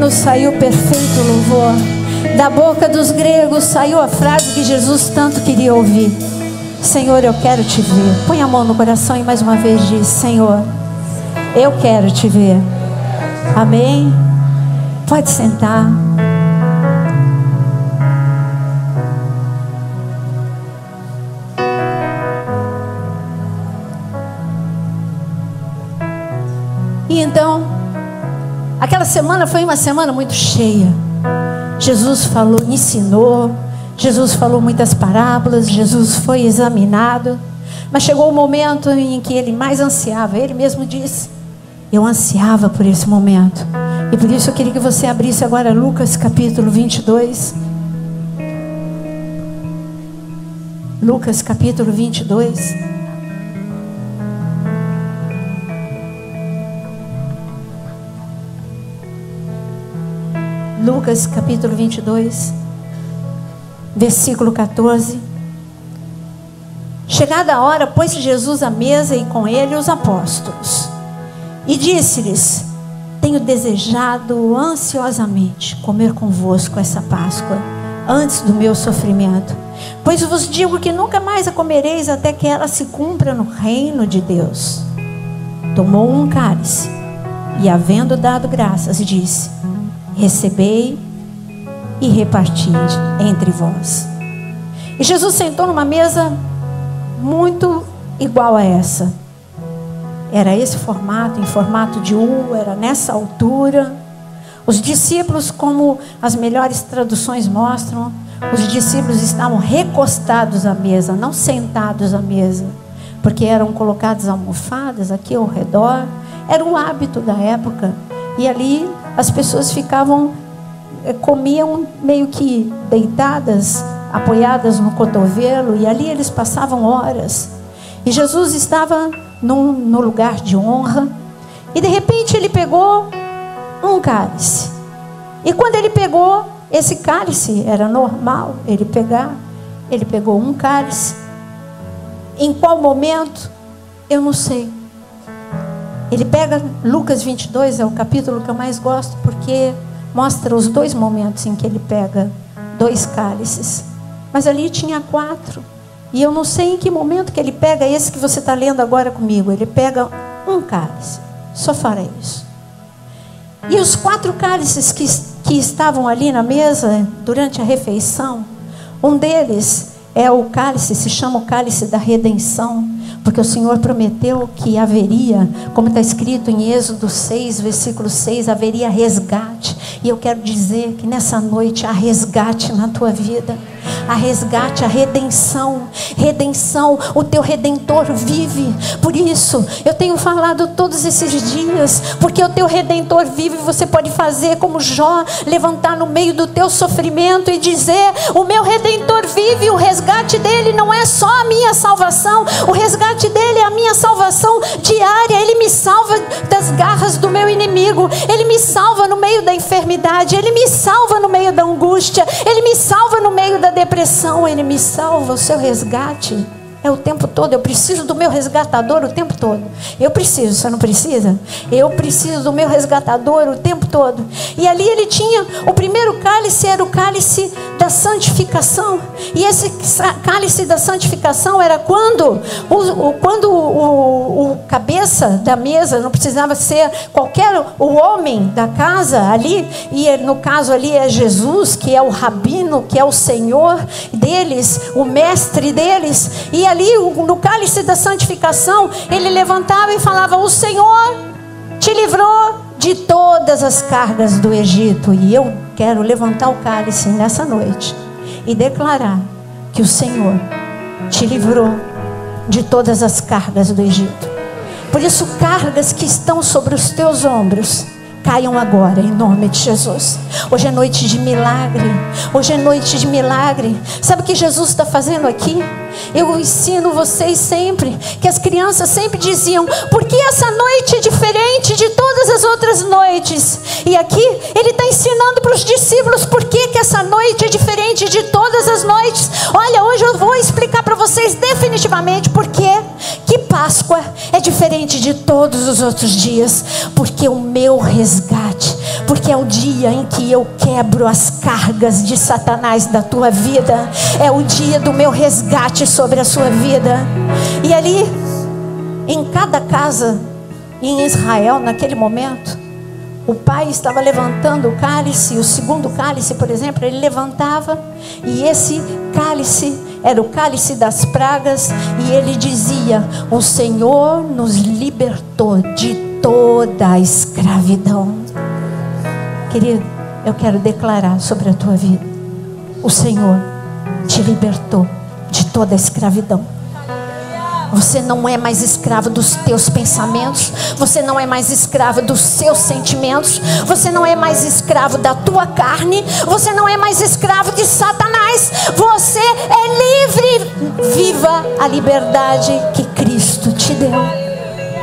divino saiu perfeito louvor. Da boca dos gregos saiu a frase que Jesus tanto queria ouvir: Senhor, eu quero te ver. Põe a mão no coração e mais uma vez diz: Senhor, eu quero te ver. Amém? Pode sentar. E então, aquela semana foi uma semana muito cheia. Jesus falou, ensinou, Jesus falou muitas parábolas, Jesus foi examinado. Mas chegou o momento em que ele mais ansiava. Ele mesmo disse: eu ansiava por esse momento. E por isso eu queria que você abrisse agora Lucas capítulo 22. Lucas capítulo 22. Lucas capítulo 22, versículo 14. Chegada a hora, pôs Jesus à mesa e com ele os apóstolos. E disse-lhes: tenho desejado ansiosamente comer convosco essa Páscoa, antes do meu sofrimento. Pois vos digo que nunca mais a comereis até que ela se cumpra no reino de Deus. Tomou um cálice e, havendo dado graças, disse: recebei e repartide entre vós. E Jesus sentou numa mesa muito igual a essa. Era esse formato, em formato de U, era nessa altura. Os discípulos, como as melhores traduções mostram, os discípulos estavam recostados à mesa, não sentados à mesa, porque eram colocadas almofadas aqui ao redor. Era o hábito da época. E ali as pessoas comiam meio que deitadas, apoiadas no cotovelo, e ali eles passavam horas. E Jesus estava no lugar de honra, e de repente ele pegou um cálice. E quando ele pegou esse cálice, era normal ele pegar. Ele pegou um cálice. Em qual momento? Eu não sei. Ele pega, Lucas 22 é o capítulo que eu mais gosto, porque mostra os dois momentos em que ele pega dois cálices. Mas ali tinha 4. E eu não sei em que momento que ele pega esse que você está lendo agora comigo. Ele pega um cálice. Só fará isso. E os 4 cálices que estavam ali na mesa durante a refeição, um deles é o cálice, se chama o cálice da redenção. Porque o Senhor prometeu que haveria, como está escrito em Êxodo 6, versículo 6, haveria resgate. E eu quero dizer que nessa noite há resgate na tua vida. Há resgate, a redenção. Redenção, o teu Redentor vive. Por isso, eu tenho falado todos esses dias, porque o teu Redentor vive. Você pode fazer como Jó, levantar no meio do teu sofrimento e dizer: o meu Redentor vive. O resgate dele não é só a minha salvação, o resgate dele é a minha salvação diária. Ele me salva das garras do meu inimigo, ele me salva no meio da enfermidade, ele me salva no meio da angústia, ele me salva no meio da depressão, ele me salva. O seu resgate é o tempo todo. Eu preciso do meu resgatador o tempo todo. Eu preciso, você não precisa? Eu preciso do meu resgatador o tempo todo. E ali ele tinha, o primeiro cálice era o cálice da santificação. E esse cálice da santificação era quando o cabeça da mesa, não precisava ser o homem da casa ali, e no caso ali é Jesus, que é o rabino, que é o Senhor deles, o mestre deles. E ali no cálice da santificação, ele levantava e falava: o Senhor te livrou de todas as cargas do Egito. E eu quero levantar o cálice nessa noite e declarar que o Senhor te livrou de todas as cargas do Egito. Por isso, cargas que estão sobre os teus ombros caiam agora, em nome de Jesus. Hoje é noite de milagre. Hoje é noite de milagre. Sabe o que Jesus está fazendo aqui? Eu ensino vocês sempre, que as crianças sempre diziam: por que essa noite é diferente de todas as outras noites? E aqui ele está ensinando para os discípulos por que essa noite é diferente de todas as noites. Olha, hoje eu vou explicar para vocês definitivamente por quê. Que Páscoa é diferente de todos os outros dias, porque o meu resgate, porque é o dia em que eu quebro as cargas de Satanás da tua vida, é o dia do meu resgate sobre a sua vida. E ali, em cada casa em Israel, naquele momento, o pai estava levantando o cálice, o segundo cálice, por exemplo, ele levantava, e esse cálice era o cálice das pragas, e ele dizia: o Senhor nos libertou de toda a escravidão. Querido, eu quero declarar sobre a tua vida: o Senhor te libertou de toda a escravidão. Você não é mais escravo dos teus pensamentos, você não é mais escravo dos seus sentimentos, você não é mais escravo da tua carne, você não é mais escravo de Satanás, você é livre. Viva a liberdade que Cristo te deu.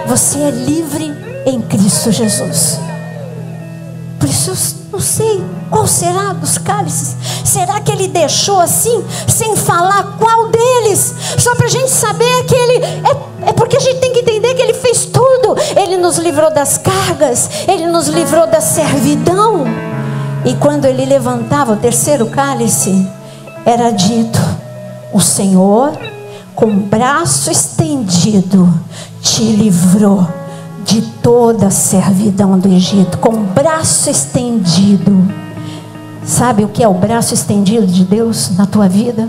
Você é livre em Cristo Jesus. Por isso eu não sei qual será dos cálices. Será que ele deixou assim, sem falar qual deles? Só para a gente saber que ele... É porque a gente tem que entender que ele fez tudo. Ele nos livrou das cargas, ele nos livrou da servidão. E quando ele levantava o terceiro cálice, era dito: o Senhor, com o braço estendido, te livrou de toda a servidão do Egito. Com o braço estendido. Sabe o que é o braço estendido de Deus na tua vida?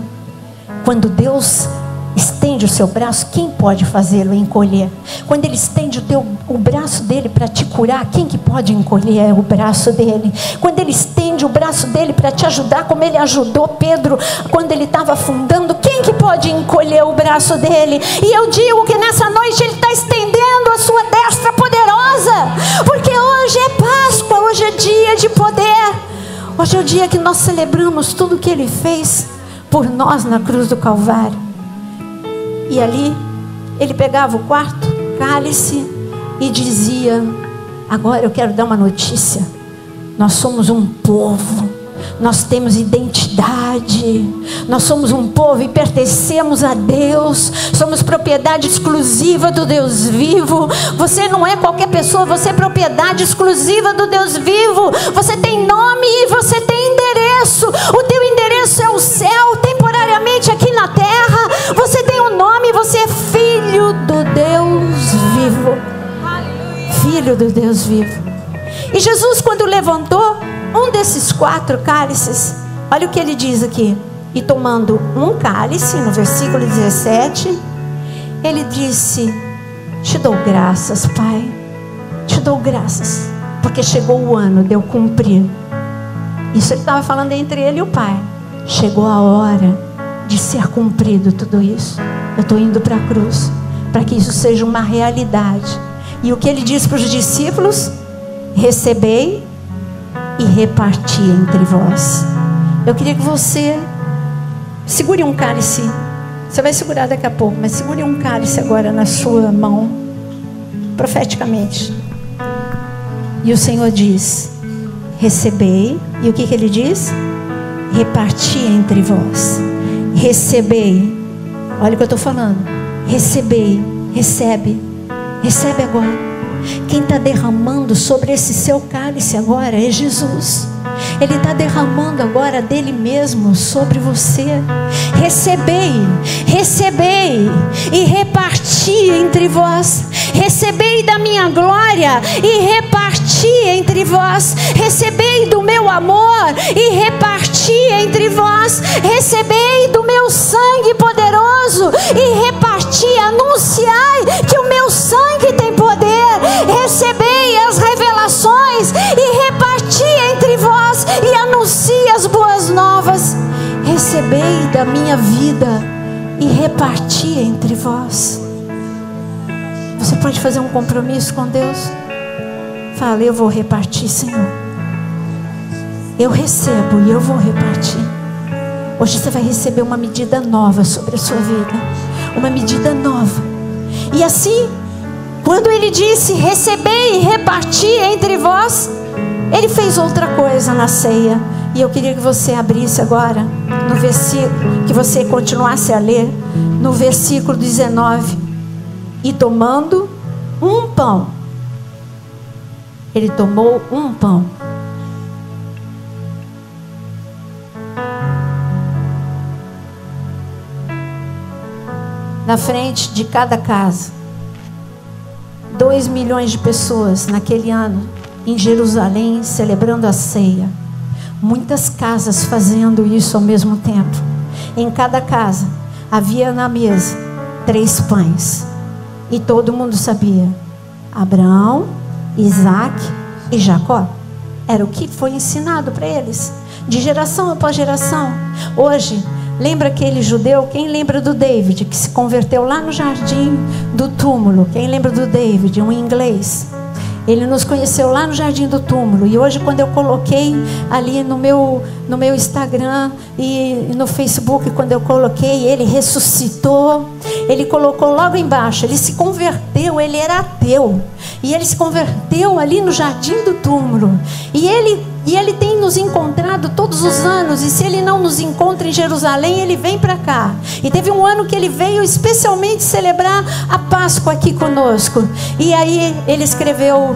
Quando Deus estende o seu braço, quem pode fazê-lo encolher? Quando ele estende o braço dele para te curar, quem que pode encolher o braço dele? Quando ele estende o braço dele para te ajudar, como ele ajudou Pedro quando ele estava afundando, quem que pode encolher o braço dele? E eu digo que nessa noite ele está estendendo a sua destra poderosa, porque hoje é Páscoa, hoje é dia de poder, hoje é o dia que nós celebramos tudo que ele fez por nós na cruz do Calvário. E ali ele pegava o quarto cálice e dizia: agora eu quero dar uma notícia. Nós somos um povo, nós temos identidade, nós somos um povo e pertencemos a Deus, somos propriedade exclusiva do Deus vivo. Você não é qualquer pessoa, você é propriedade exclusiva do Deus vivo. Você tem nome e você tem endereço. O teu endereço é o céu, temporariamente aqui na terra. Você tem um nome, você é filho do Deus vivo. Filho do Deus vivo. E Jesus, quando levantou um desses 4 cálices, olha o que ele diz aqui: e tomando um cálice, no versículo 17, ele disse: te dou graças, Pai, te dou graças, porque chegou o ano de eu cumprir. Isso ele estava falando entre ele e o Pai. Chegou a hora de ser cumprido tudo isso. Eu estou indo para a cruz, para que isso seja uma realidade. E o que ele disse para os discípulos? Recebei e reparti entre vós. Eu queria que você segure um cálice. Você vai segurar daqui a pouco, mas segure um cálice agora na sua mão, profeticamente. E o Senhor diz: recebei. E o que ele diz? Reparti entre vós. Recebei. Olha o que eu estou falando. Recebei. Recebe. Recebe agora. Quem está derramando sobre esse seu cálice agora é Jesus. Ele está derramando agora dele mesmo sobre você. Recebei, recebei e reparti entre vós. Recebei da minha glória e reparti entre vós. Recebei do meu amor e reparti entre vós. Recebei do meu sangue poderoso e reparti. Anunciai que o meu sangue tem poder. Recebei as revelações e reparti entre vós. E anuncie as boas novas. Recebei da minha vida e reparti entre vós. Você pode fazer um compromisso com Deus? Fala: eu vou repartir, Senhor. Eu recebo e eu vou repartir. Hoje você vai receber uma medida nova sobre a sua vida. Uma medida nova. E assim, quando ele disse recebei e reparti entre vós, ele fez outra coisa na ceia. E eu queria que você abrisse agora no versículo, que você continuasse a ler no versículo 19. E tomando um pão, ele tomou um pão. Na frente de cada casa, 2 milhões de pessoas naquele ano em Jerusalém celebrando a ceia. Muitas casas fazendo isso ao mesmo tempo. Em cada casa havia na mesa 3 pães. E todo mundo sabia: Abraão, Isaac e Jacó. Era o que foi ensinado para eles, de geração após geração. Hoje, lembra aquele judeu? Quem lembra do David, que se converteu lá no jardim do túmulo? Quem lembra do David, um inglês? Ele nos conheceu lá no jardim do túmulo. E hoje, quando eu coloquei ali no meu Instagram e no Facebook, quando eu coloquei, ele ressuscitou. Ele colocou logo embaixo, ele se converteu, ele era ateu. E ele se converteu ali no jardim do túmulo. E ele tem nos encontrado todos os anos. E se ele não nos encontra em Jerusalém, ele vem para cá. E teve um ano que ele veio especialmente celebrar a Páscoa aqui conosco. E aí ele escreveu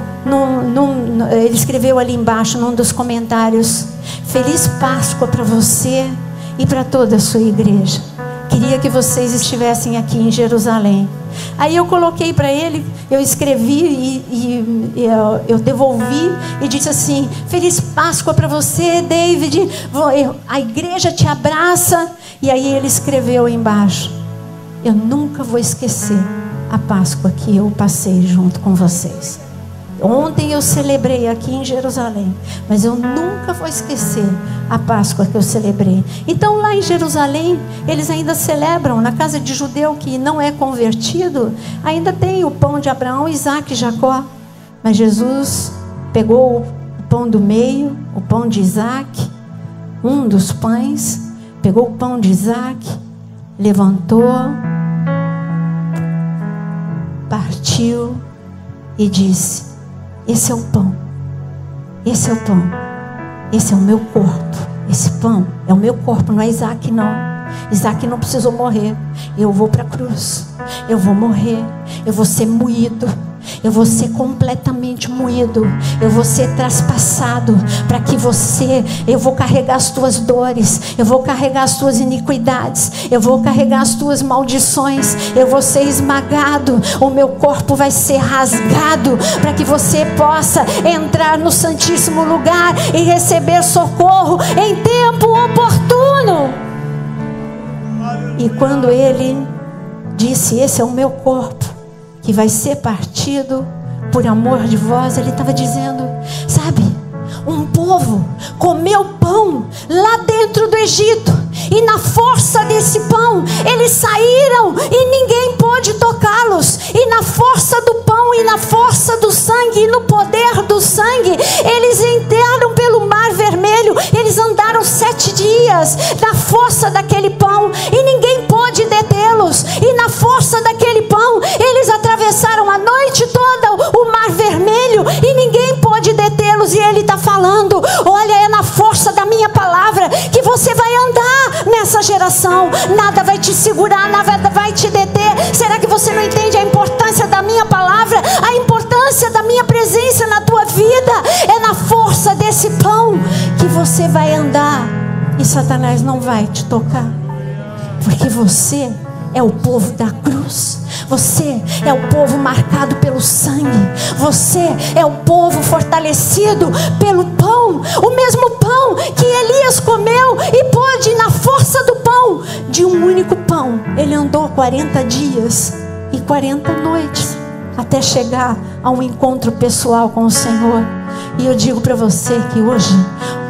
ali embaixo, num dos comentários: Feliz Páscoa para você e para toda a sua igreja. Queria que vocês estivessem aqui em Jerusalém. Aí eu coloquei para ele, eu escrevi e eu devolvi e disse assim: Feliz Páscoa para você, David, a igreja te abraça. E aí ele escreveu embaixo: eu nunca vou esquecer a Páscoa que eu passei junto com vocês. Ontem eu celebrei aqui em Jerusalém, mas eu nunca vou esquecer a Páscoa que eu celebrei. Então lá em Jerusalém, eles ainda celebram, na casa de judeu que não é convertido, ainda tem o pão de Abraão, Isaac e Jacó. Mas Jesus pegou o pão do meio, o pão de Isaac, um dos pães, pegou o pão de Isaac, levantou, partiu e disse: esse é o pão, esse é o pão, esse é o meu corpo. Esse pão é o meu corpo, não é Isaac não. Isaac não precisou morrer. Eu vou para a cruz, eu vou morrer, eu vou ser moído, eu vou ser completamente moído, eu vou ser traspassado para que eu vou carregar as tuas dores, eu vou carregar as tuas iniquidades, eu vou carregar as tuas maldições, eu vou ser esmagado, o meu corpo vai ser rasgado para que você possa entrar no Santíssimo Lugar e receber socorro em tempo oportuno. E quando ele disse: esse é o meu corpo que vai ser partido por amor de vós, ele estava dizendo: sabe, um povo comeu pão lá dentro do Egito, e na força desse pão eles saíram e ninguém pôde tocá-los, e na força do pão e na força do sangue e no poder do sangue, eles entraram pelo Mar Vermelho. Eles andaram 7 dias na força daquele pão e ninguém pôde detê-los, e na força daquele pão eles atravessaram a noite toda o Mar Vermelho e ninguém pôde detê-los. E ele está falando: olha, é na força da minha palavra que você vai andar nessa geração. Nada vai te segurar, nada vai te deter. Será que você não entende a importância da minha palavra? A importância da minha presença na tua vida é na força desse pão que você vai andar, e Satanás não vai te tocar, porque você é o povo da cruz. Você é o povo marcado pelo sangue. Você é o povo fortalecido pelo pão. O mesmo pão que Elias comeu e pôde, na força do pão, de um único pão, ele andou 40 dias e 40 noites até chegar a um encontro pessoal com o Senhor. E eu digo para você que hoje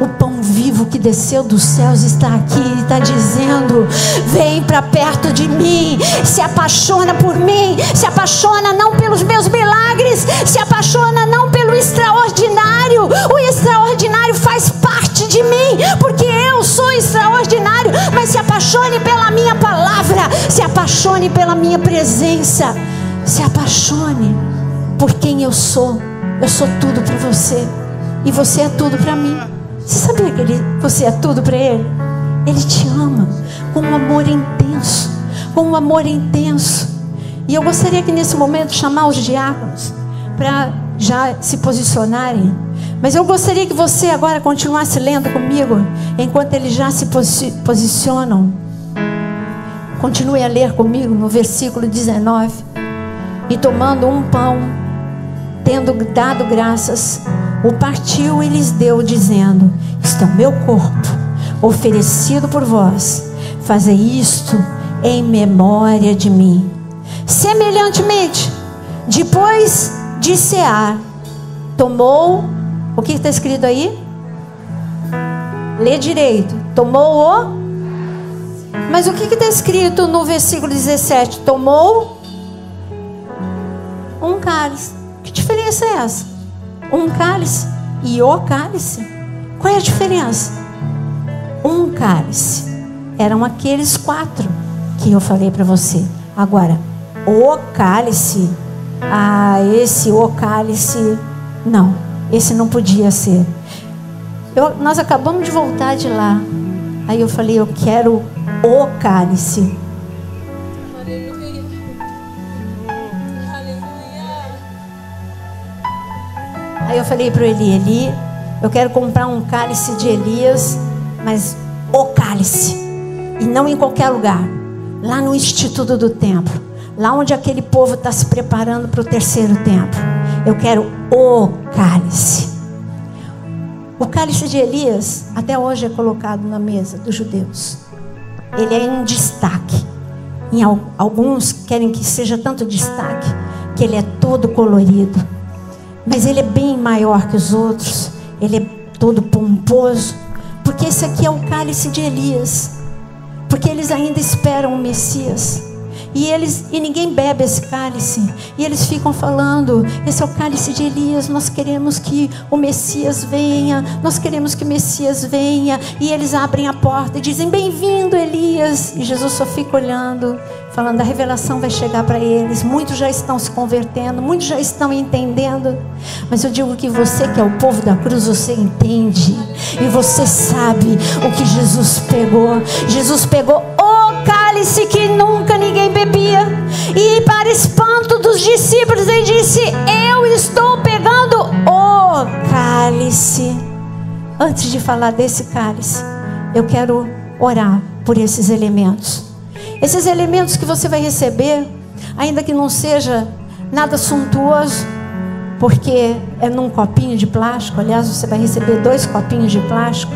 o pão vivo que desceu dos céus está aqui e está dizendo: vem para perto de mim, se apaixona por mim, se apaixona não pelos meus milagres, se apaixona não pelo extraordinário. O extraordinário faz parte de mim, porque eu sou extraordinário. Mas se apaixone pela minha palavra, se apaixone pela minha presença, se apaixone por quem eu sou. Eu sou tudo para você e você é tudo para mim. Você sabia que você é tudo para Ele? Ele te ama com um amor intenso, com um amor intenso. E eu gostaria que nesse momento chamar os diáconos para já se posicionarem. Mas eu gostaria que você agora continuasse lendo comigo, enquanto eles já se posicionam. Continue a ler comigo no versículo 19. E tomando um pão, tendo dado graças, o partiu e lhes deu, dizendo: isto é o meu corpo, oferecido por vós. Fazei isto em memória de mim. Semelhantemente, depois de cear, tomou, o que está escrito aí? Lê direito. Tomou o... Mas o que está escrito no versículo 17? Tomou um cálice. Que diferença é essa? Um cálice e o cálice? Qual é a diferença? Um cálice eram aqueles 4 que eu falei para você. Agora, o cálice, esse o cálice, não, esse não podia ser. Nós acabamos de voltar de lá. Aí eu falei, eu quero o cálice. Aleluia. Aleluia. Aí eu falei para Eli, eu quero comprar um cálice de Elias, mas o cálice, e não em qualquer lugar, lá no Instituto do Templo, lá onde aquele povo está se preparando para o 3º templo. Eu quero o cálice. O cálice de Elias até hoje é colocado na mesa dos judeus. Ele é em destaque. Alguns querem que seja tanto destaque que ele é todo colorido, mas ele é bem maior que os outros. Ele é todo pomposo, porque esse aqui é o cálice de Elias, porque eles ainda esperam o Messias. E ninguém bebe esse cálice. E eles ficam falando, esse é o cálice de Elias, nós queremos que o Messias venha, nós queremos que o Messias venha. E eles abrem a porta e dizem, bem-vindo Elias. E Jesus só fica olhando, falando, a revelação vai chegar para eles. Muitos já estão se convertendo, muitos já estão entendendo. Mas eu digo que você que é o povo da cruz, você entende. E você sabe o que Jesus pegou. Jesus pegou o cálice que nunca ninguém bebia, e para espanto dos discípulos ele disse, eu estou pegando o cálice. Antes de falar desse cálice, eu quero orar por esses elementos. Esses elementos que você vai receber, ainda que não seja nada suntuoso, porque é num copinho de plástico. Aliás, você vai receber 2 copinhos de plástico.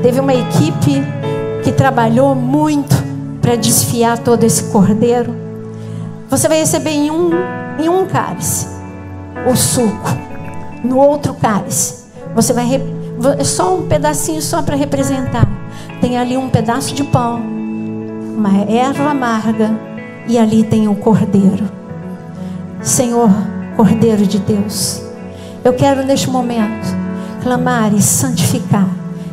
Teve uma equipe que trabalhou muito para desfiar todo esse cordeiro. Você vai receber em um cálice o suco. No outro cálice você vai só um pedacinho, só para representar. Tem ali um pedaço de pão, uma erva amarga, e ali tem o cordeiro. Senhor, Cordeiro de Deus, eu quero neste momento clamar e santificar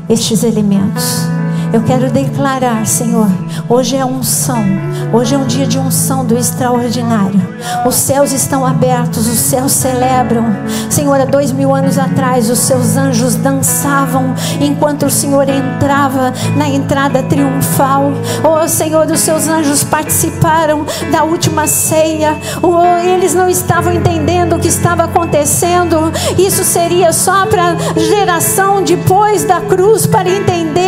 estes elementos. Eu quero declarar, Senhor, hoje é unção, hoje é um dia de unção do extraordinário. Os céus estão abertos, os céus celebram. Senhor, há 2000 anos atrás os seus anjos dançavam enquanto o Senhor entrava na entrada triunfal. Oh Senhor, os seus anjos participaram da última ceia. Oh, eles não estavam entendendo o que estava acontecendo. Isso seria só para geração depois da cruz para entender.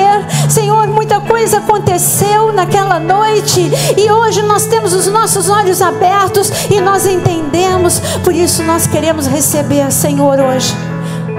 Senhor, muita coisa aconteceu naquela noite, e hoje nós temos os nossos olhos abertos e nós entendemos. Por isso nós queremos receber, Senhor, hoje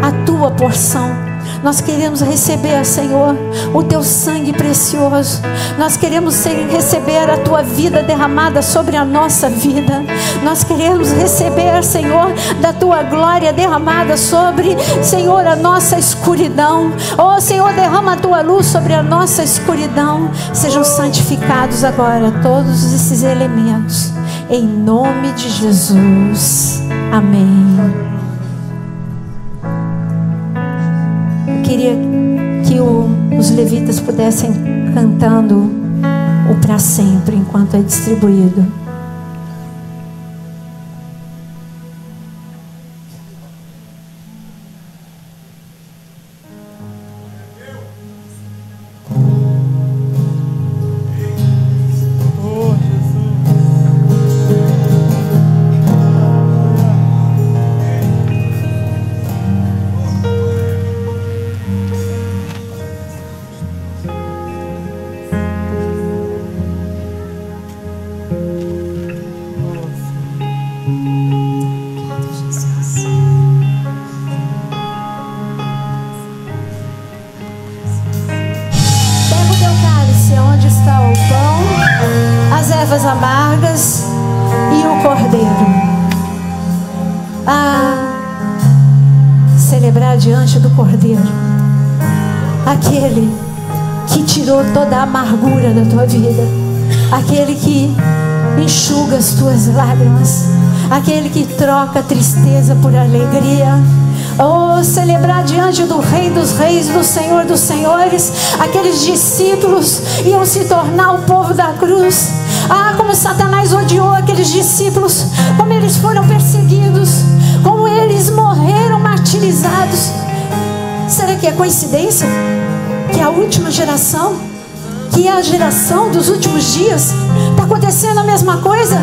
a tua porção. Nós queremos receber, Senhor, o teu sangue precioso. Nós queremos receber a tua vida derramada sobre a nossa vida. Nós queremos receber, Senhor, da tua glória derramada sobre, Senhor, a nossa escuridão. Oh Senhor, derrama a tua luz sobre a nossa escuridão. Sejam santificados agora todos esses elementos, em nome de Jesus. Amém. Queria que os levitas pudessem cantando o para sempre enquanto é distribuído. margas e o cordeiro. Celebrar diante do cordeiro, aquele que tirou toda a amargura da tua vida, aquele que enxuga as tuas lágrimas, aquele que troca a tristeza por alegria. Oh, celebrar diante do Rei dos Reis, do Senhor dos Senhores. Aqueles discípulos iam se tornar o povo da cruz. Como Satanás odiou aqueles discípulos, como eles foram perseguidos, como eles morreram martirizados. Será que é coincidência que a última geração, que é a geração dos últimos dias, está acontecendo a mesma coisa?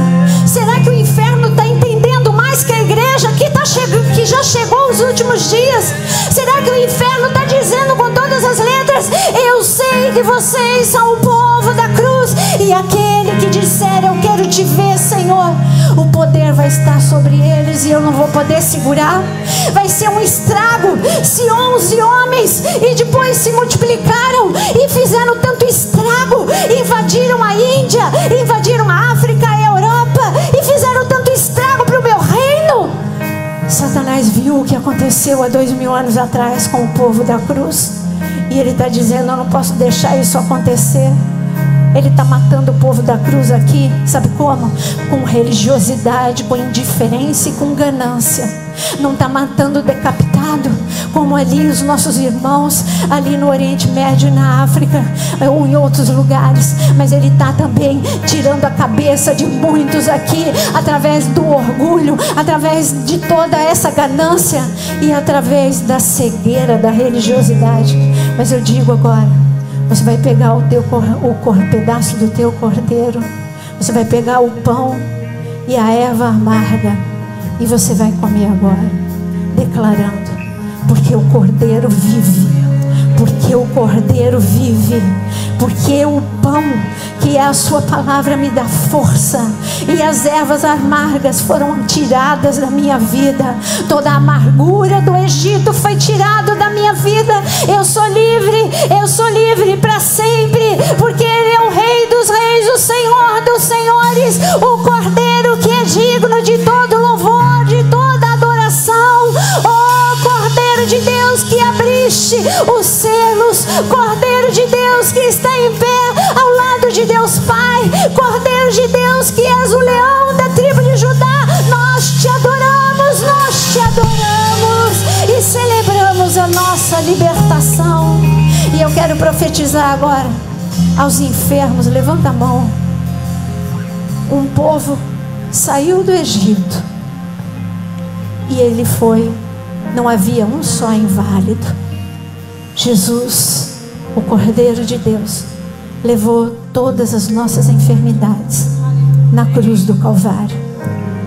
Será que o inferno está entendendo mais que a igreja que já chegou aos últimos dias? Será que o inferno está dizendo com todas as letras: eu sei que vocês são o povo da cruz, e aquele que disser eu quero te ver, Senhor, o poder vai estar sobre eles e eu não vou poder segurar? Vai ser um estrago. Se 11 homens e depois se multiplicaram e fizeram tanto estrago, invadiram a Índia, invadiram a África, a Europa, e fizeram tanto estrago para o meu reino. Satanás viu o que aconteceu há 2000 anos atrás com o povo da cruz, e ele está dizendo: eu não posso deixar isso acontecer. Ele está matando o povo da cruz aqui, sabe como? Com religiosidade, com indiferença e com ganância. Não está matando decapitado, como ali os nossos irmãos, ali no Oriente Médio e na África, ou em outros lugares. Mas ele está também tirando a cabeça de muitos aqui, através do orgulho, através de toda essa ganância e através da cegueira da religiosidade. Mas eu digo agora, você vai pegar o pedaço do teu cordeiro, você vai pegar o pão e a erva amarga, e você vai comer agora, declarando: porque o cordeiro vive, porque o cordeiro vive, porque o pão, que é a sua palavra, me dá força, e as ervas amargas foram tiradas da minha vida. Toda a amargura do Egito foi tirada da minha vida. Eu sou livre para sempre, porque Ele é o Rei dos Reis, o Senhor dos Senhores, o Cordeiro que é digno de todo louvor, de toda adoração. Oh, Cordeiro de Deus que abriste os selos, Cordeiro de Deus que está em pé ao lado de Deus Pai, Cordeiro de Deus que és o leão da tribo de Judá, nós te adoramos e celebramos a nossa libertação. E eu quero profetizar agora aos enfermos. Levanta a mão. Um povo saiu do Egito e ele foi, não havia um só inválido. Jesus, o Cordeiro de Deus, levou todas as nossas enfermidades na cruz do Calvário.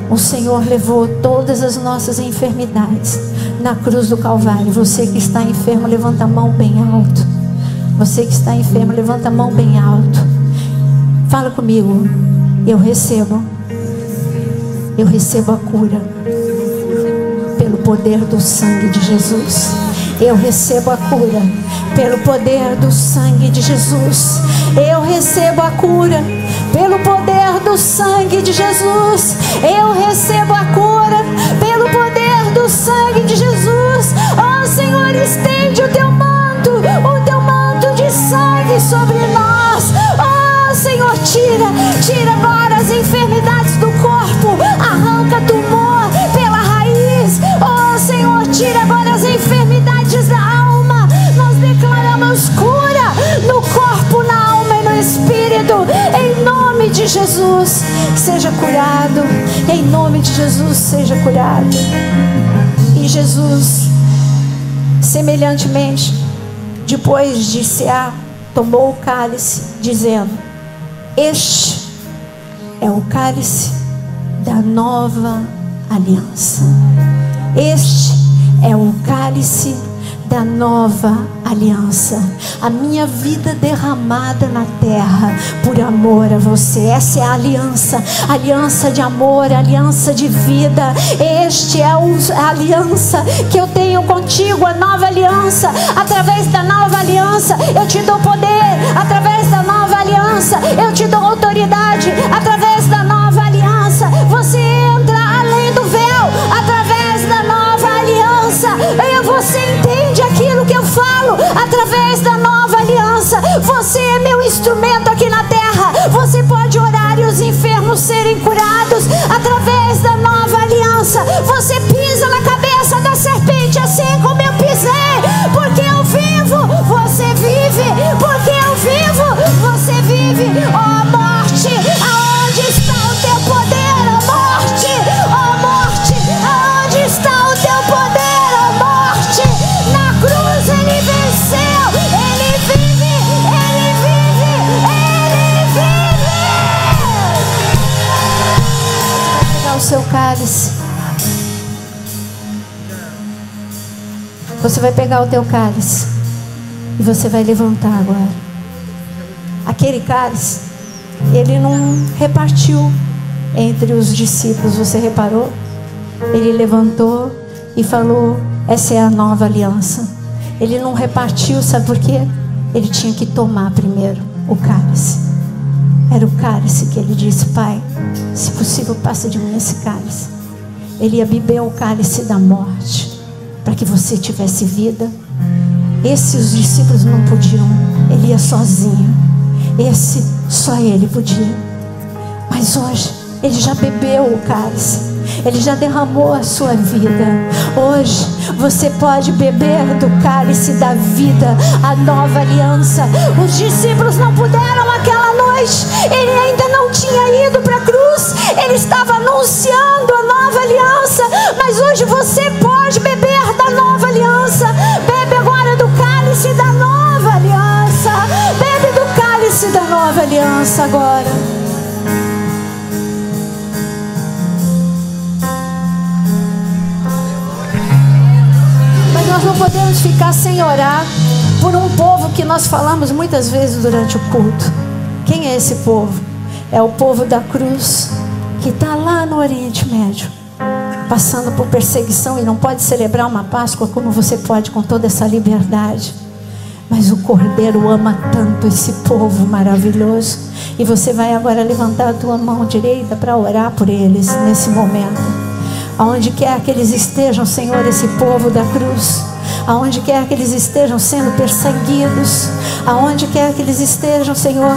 O Senhor levou todas as nossas enfermidades na cruz do Calvário. Você que está enfermo, levanta a mão bem alto. Você que está enfermo, levanta a mão bem alto. Fala comigo. Eu recebo a cura pelo poder do sangue de Jesus. Eu recebo a cura pelo poder do sangue de Jesus. Eu recebo a cura pelo poder do sangue de Jesus. Eu recebo a cura pelo poder do sangue de Jesus. Oh, Senhor, estende o teu manto de sangue sobre nós. Oh, Senhor, tira agora as enfermidades do corpo, arranca tumor pela raiz. Oh, Senhor, tira agora as enfermidades da alma. Nós declaramos cura no corpo, na alma e no espírito, em nome de Jesus. Seja curado, em nome de Jesus, seja curado. E Jesus, semelhantemente, depois de cear, tomou o cálice, dizendo: este é o cálice da nova aliança. Este é o cálice da nova aliança. A minha vida derramada na terra por amor a você. Essa é a aliança. Aliança de amor, aliança de vida. Este é a aliança que eu tenho contigo, a nova aliança. Através da nova aliança eu te dou poder. Através da nova aliança eu te dou autoridade. Através da nova pegar o seu cálice. Você vai pegar o teu cálice e você vai levantar agora. Aquele cálice, ele não repartiu entre os discípulos, você reparou? Ele levantou e falou: essa é a nova aliança. Ele não repartiu, sabe por quê? Ele tinha que tomar primeiro o cálice. Era o cálice que ele disse: Pai, se possível, passa de mim esse cálice. Ele ia beber o cálice da morte para que você tivesse vida. Esse os discípulos não podiam, ele ia sozinho. Esse só ele podia. Mas hoje ele já bebeu o cálice, ele já derramou a sua vida. Hoje você pode beber do cálice da vida, a nova aliança. Os discípulos não puderam aquela noite, ele ainda não tinha ido para a cruz, ele estava anunciando a nova aliança. Mas hoje você pode beber da nova aliança. Bebe agora do cálice da nova aliança. Bebe do cálice da nova aliança agora. Nós não podemos ficar sem orar por um povo que nós falamos muitas vezes durante o culto. Quem é esse povo? É o povo da cruz, que está lá no Oriente Médio, passando por perseguição e não pode celebrar uma Páscoa como você pode com toda essa liberdade. Mas o Cordeiro ama tanto esse povo maravilhoso. E você vai agora levantar a tua mão direita para orar por eles nesse momento. Aonde quer que eles estejam, Senhor, esse povo da cruz, aonde quer que eles estejam sendo perseguidos, aonde quer que eles estejam, Senhor,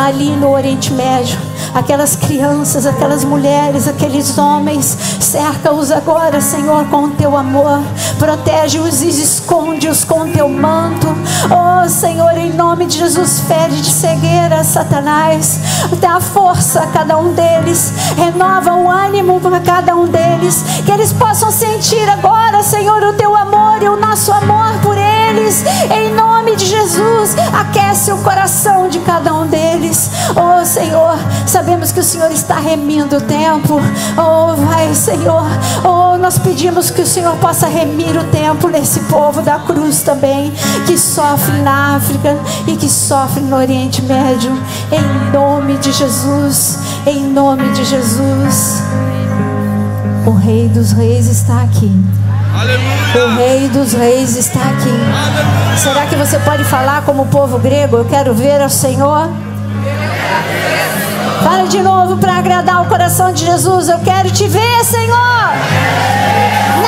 ali no Oriente Médio, aquelas crianças, aquelas mulheres, aqueles homens, cerca-os agora, Senhor, com o teu amor, protege-os e esconde-os com o teu manto. Oh Senhor, em nome de Jesus, fere de cegueira Satanás, dá força a cada um deles, renova o ânimo para cada um deles, que eles possam sentir agora, Senhor, o teu amor e o nosso amor por eles. Em nome de Jesus, aquece o coração de cada um deles. Oh Senhor, sabemos que o Senhor está remindo o tempo. Oh vai, Senhor, oh nós pedimos que o Senhor possa remir o tempo nesse povo da cruz também, que sofre na África e que sofre no Oriente Médio. Em nome de Jesus, em nome de Jesus. O Rei dos Reis está aqui. Aleluia. O Rei dos Reis está aqui. Aleluia. Será que você pode falar como o povo grego? Eu quero ver ao Senhor. Fala de novo para agradar o coração de Jesus. Eu quero te ver, Senhor.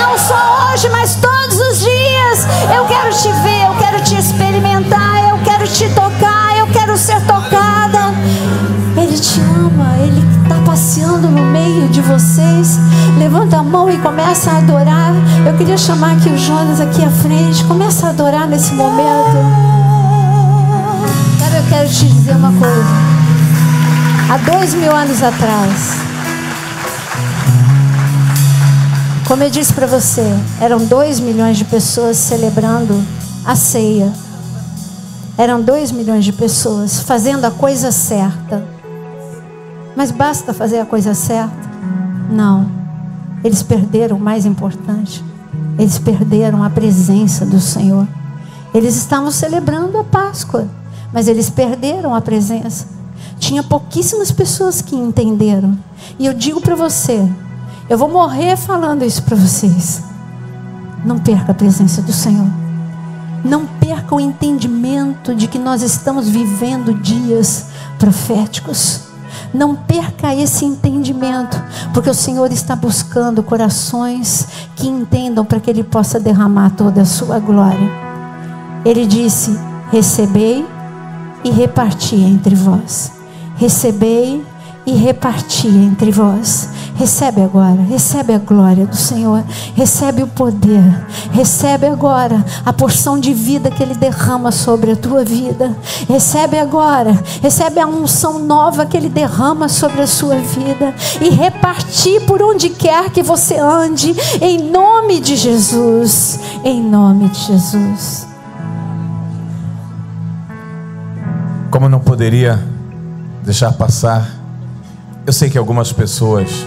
Não só hoje, mas todos os dias. Eu quero te ver, eu quero te experimentar, eu quero te tocar, eu quero ser tocada. Ele te ama, Ele está passeando no meio de vocês. Levanta a mão e começa a adorar. Eu queria chamar aqui o Jonas aqui à frente. Começa a adorar nesse momento. Cara, eu quero te dizer uma coisa. Há 2000 anos atrás, como eu disse para você, eram 2 milhões de pessoas celebrando a ceia. Eram 2 milhões de pessoas fazendo a coisa certa. Mas basta fazer a coisa certa? Não. Eles perderam o mais importante. Eles perderam a presença do Senhor. Eles estavam celebrando a Páscoa, mas eles perderam a presença. Tinha pouquíssimas pessoas que entenderam. E eu digo para você, eu vou morrer falando isso para vocês. Não perca a presença do Senhor. Não perca o entendimento de que nós estamos vivendo dias proféticos. Não perca esse entendimento, porque o Senhor está buscando corações que entendam para que Ele possa derramar toda a sua glória. Ele disse: recebei e reparti entre vós. Recebei e reparti entre vós. Recebe agora, recebe a glória do Senhor, recebe o poder, recebe agora a porção de vida que Ele derrama sobre a tua vida. Recebe agora, recebe a unção nova que Ele derrama sobre a sua vida, e repartir por onde quer que você ande, em nome de Jesus, em nome de Jesus. Como não poderia deixar passar, eu sei que algumas pessoas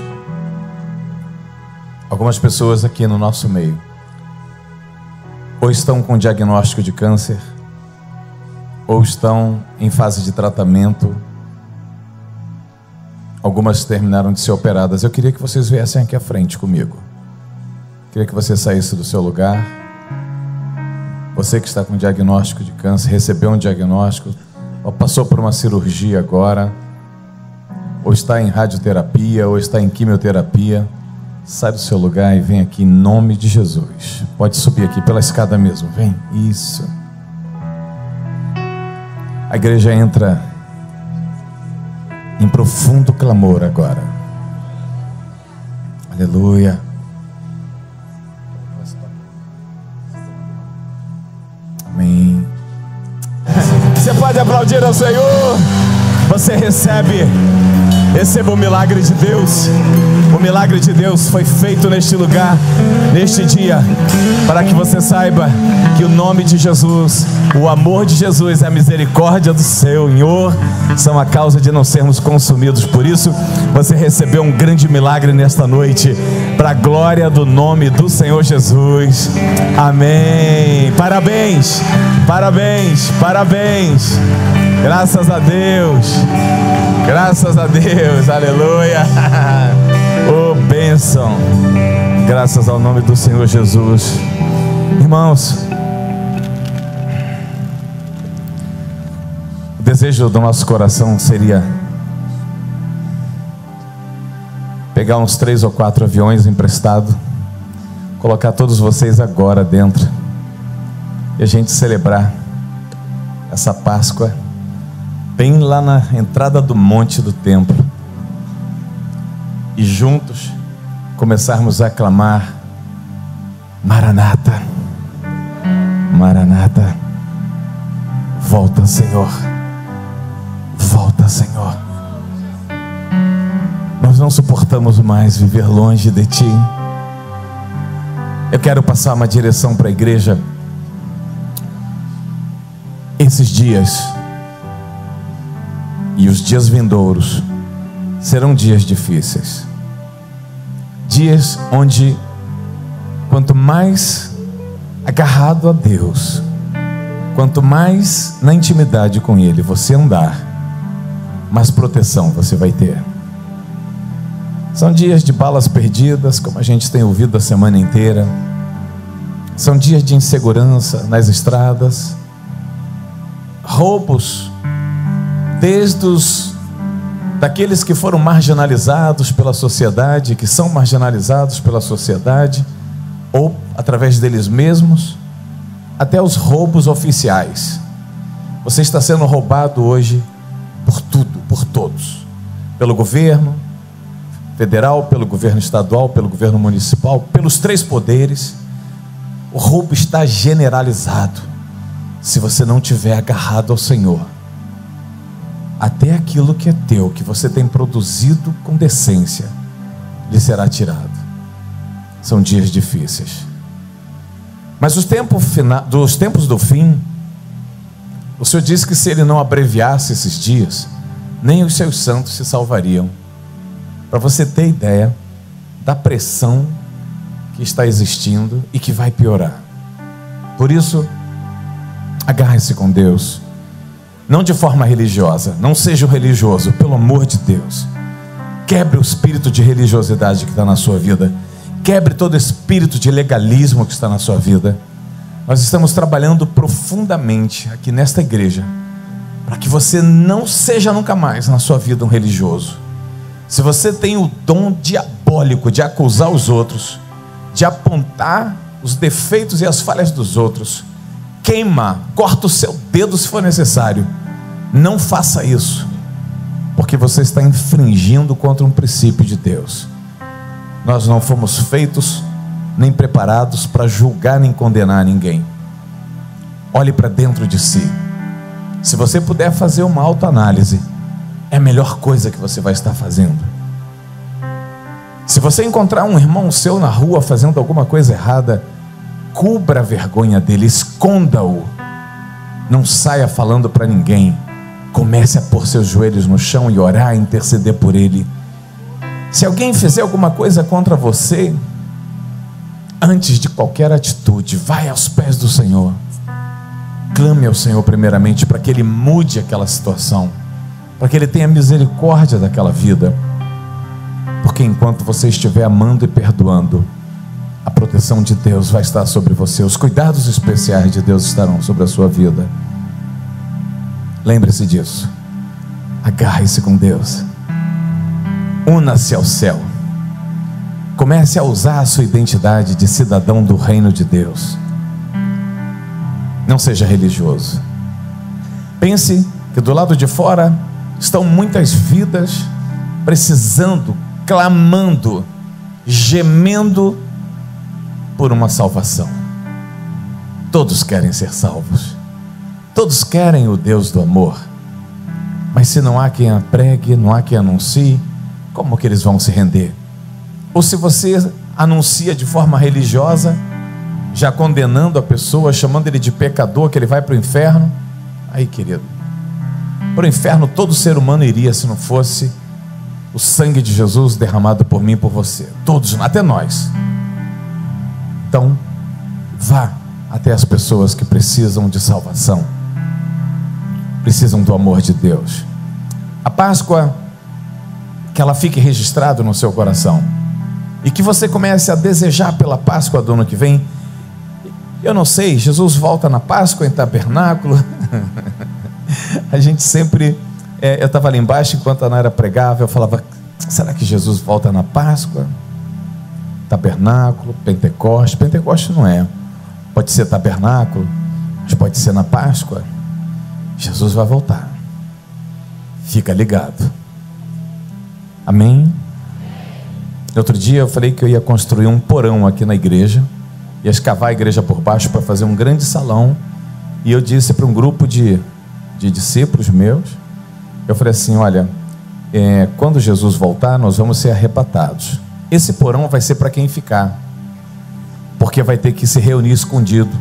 Algumas pessoas aqui no nosso meio ou estão com diagnóstico de câncer, ou estão em fase de tratamento. Algumas terminaram de ser operadas. Eu queria que vocês viessem aqui à frente comigo. Queria que você saísse do seu lugar. Você que está com diagnóstico de câncer, recebeu um diagnóstico, ou passou por uma cirurgia agora, ou está em radioterapia, ou está em quimioterapia, sai do seu lugar e vem aqui em nome de Jesus. Pode subir aqui pela escada mesmo, vem. Isso. A igreja entra em profundo clamor agora. Aleluia. Amém. Você pode aplaudir ao Senhor. Você receba o milagre de Deus. O milagre de Deus foi feito neste lugar, neste dia, para que você saiba que o nome de Jesus, o amor de Jesus e a misericórdia do Senhor são a causa de não sermos consumidos. Por isso, você recebeu um grande milagre nesta noite, para a glória do nome do Senhor Jesus. Amém. Parabéns, parabéns, parabéns. Graças a Deus. Graças a Deus. Aleluia. Oh, bênção. Graças ao nome do Senhor Jesus. Irmãos, o desejo do nosso coração seria pegar uns 3 ou 4 aviões emprestados, colocar todos vocês agora dentro e a gente celebrar essa Páscoa bem lá na entrada do monte do templo, e juntos começarmos a clamar: Maranata, Maranata, volta, Senhor, volta, Senhor. Nós não suportamos mais viver longe de Ti. Eu quero passar uma direção para a igreja. Esses dias e os dias vindouros serão dias difíceis, dias onde, quanto mais agarrado a Deus, quanto mais na intimidade com Ele você andar, mais proteção você vai ter. São dias de balas perdidas, como a gente tem ouvido a semana inteira. São dias de insegurança nas estradas, roubos, desde daqueles que foram marginalizados pela sociedade, que são marginalizados pela sociedade, ou através deles mesmos, até os roubos oficiais. Você está sendo roubado hoje por tudo, por todos, pelo governo federal, pelo governo estadual, pelo governo municipal, pelos 3 poderes. O roubo está generalizado. Se você não tiver agarrado ao Senhor, até aquilo que é teu, que você tem produzido com decência, lhe será tirado. São dias difíceis. Mas dos tempos do fim, o Senhor disse que se Ele não abreviasse esses dias, nem os seus santos se salvariam. Para você ter ideia da pressão que está existindo e que vai piorar. Por isso, agarre-se com Deus. Não de forma religiosa, não seja um religioso, pelo amor de Deus. Quebre o espírito de religiosidade que está na sua vida. Quebre todo espírito de legalismo que está na sua vida. Nós estamos trabalhando profundamente aqui nesta igreja, para que você não seja nunca mais na sua vida um religioso. Se você tem o dom diabólico de acusar os outros, de apontar os defeitos e as falhas dos outros, queima, corta o seu dedo se for necessário. Não faça isso, porque você está infringindo contra um princípio de Deus. Nós não fomos feitos nem preparados para julgar nem condenar ninguém. Olhe para dentro de si. Se você puder fazer uma autoanálise, é a melhor coisa que você vai estar fazendo. Se você encontrar um irmão seu na rua fazendo alguma coisa errada, cubra a vergonha dele, esconda-o. Não saia falando para ninguém. Comece a pôr seus joelhos no chão e orar, interceder por ele. Se alguém fizer alguma coisa contra você, antes de qualquer atitude, vai aos pés do Senhor. Clame ao Senhor primeiramente para que Ele mude aquela situação, para que Ele tenha misericórdia daquela vida. Porque enquanto você estiver amando e perdoando, a proteção de Deus vai estar sobre você. Os cuidados especiais de Deus estarão sobre a sua vida. Lembre-se disso. Agarre-se com Deus. Una-se ao céu. Comece a usar a sua identidade de cidadão do reino de Deus. Não seja religioso. Pense que do lado de fora estão muitas vidas precisando, clamando, gemendo por uma salvação. Todos querem ser salvos. Todos querem o Deus do amor. Mas se não há quem a pregue, não há quem anuncie, como que eles vão se render? Ou se você anuncia de forma religiosa, já condenando a pessoa, chamando ele de pecador, que ele vai para o inferno, aí, querido, para o inferno todo ser humano iria, se não fosse o sangue de Jesus derramado por mim e por você. Todos, até nós. Então, vá até as pessoas que precisam de salvação, precisam do amor de Deus. A Páscoa, que ela fique registrada no seu coração, e que você comece a desejar pela Páscoa do ano que vem. Eu não sei, Jesus volta na Páscoa em tabernáculo. A gente sempre, eu estava ali embaixo enquanto a Naira pregava, eu falava, será que Jesus volta na Páscoa? Tabernáculo, Pentecoste. Pentecoste não é, pode ser tabernáculo, mas pode ser na Páscoa. Jesus vai voltar. Fica ligado. Amém? Outro dia eu falei que eu ia construir um porão aqui na igreja, ia escavar a igreja por baixo para fazer um grande salão. E eu disse para um grupo de discípulos meus, eu falei assim, olha, quando Jesus voltar, nós vamos ser arrebatados. Esse porão vai ser para quem ficar, porque vai ter que se reunir escondido,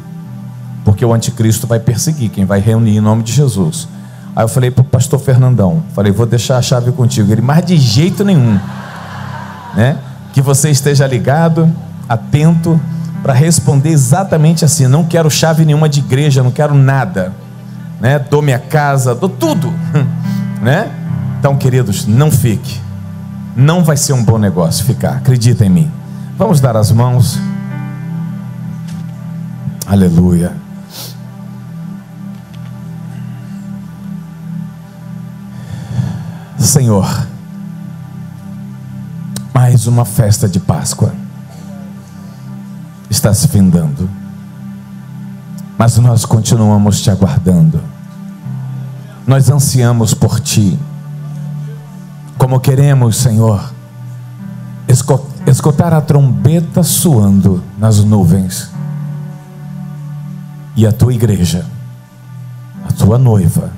porque o anticristo vai perseguir quem vai reunir em nome de Jesus. Aí eu falei para o pastor Fernandão, falei, vou deixar a chave contigo. Ele, mas de jeito nenhum, né? Que você esteja ligado, atento, para responder exatamente assim. Não quero chave nenhuma de igreja, não quero nada, né? Dou minha casa, dou tudo, né? Então, queridos, não fique. Não vai ser um bom negócio ficar, acredita em mim. Vamos dar as mãos. Aleluia. Senhor, mais uma festa de Páscoa está se findando, mas nós continuamos te aguardando. Nós ansiamos por ti, como queremos, Senhor, escutar a trombeta soando nas nuvens, e a tua igreja, a tua noiva,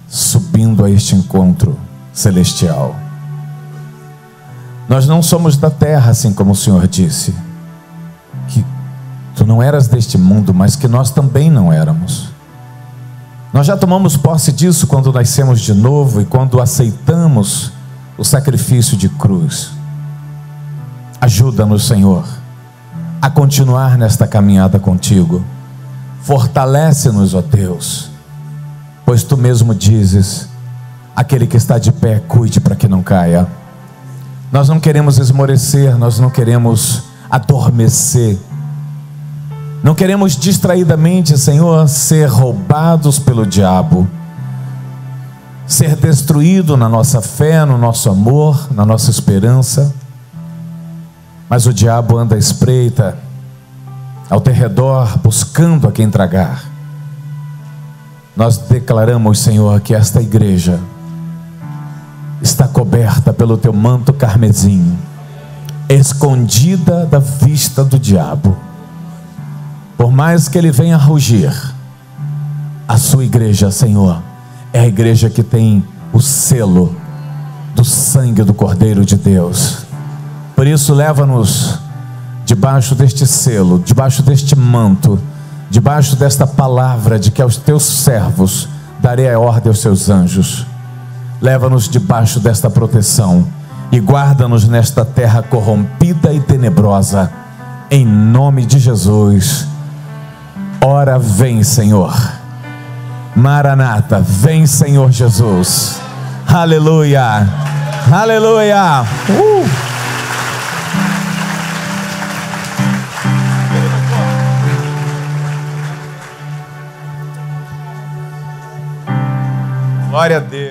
subindo a este encontro celestial. Nós não somos da terra, assim como o Senhor disse, que tu não eras deste mundo, mas que nós também não éramos. Nós já tomamos posse disso quando nascemos de novo e quando aceitamos o sacrifício de cruz. Ajuda-nos, Senhor, a continuar nesta caminhada contigo. Fortalece-nos, ó Deus, pois tu mesmo dizes, aquele que está de pé, cuide para que não caia. Nós não queremos esmorecer, nós não queremos adormecer, não queremos distraidamente, Senhor, ser roubados pelo diabo, ser destruído na nossa fé, no nosso amor, na nossa esperança. Mas o diabo anda à espreita ao teu redor, buscando a quem tragar. Nós declaramos, Senhor, que esta igreja está coberta pelo teu manto carmesim, escondida da vista do diabo. Por mais que ele venha rugir, a sua igreja, Senhor, é a igreja que tem o selo do sangue do Cordeiro de Deus. Por isso, leva-nos debaixo deste selo, debaixo deste manto, debaixo desta palavra de que aos teus servos darei a ordem aos seus anjos. Leva-nos debaixo desta proteção e guarda-nos nesta terra corrompida e tenebrosa, em nome de Jesus. Ora vem, Senhor. Maranata, vem, Senhor Jesus. Aleluia, aleluia. Glória a Deus.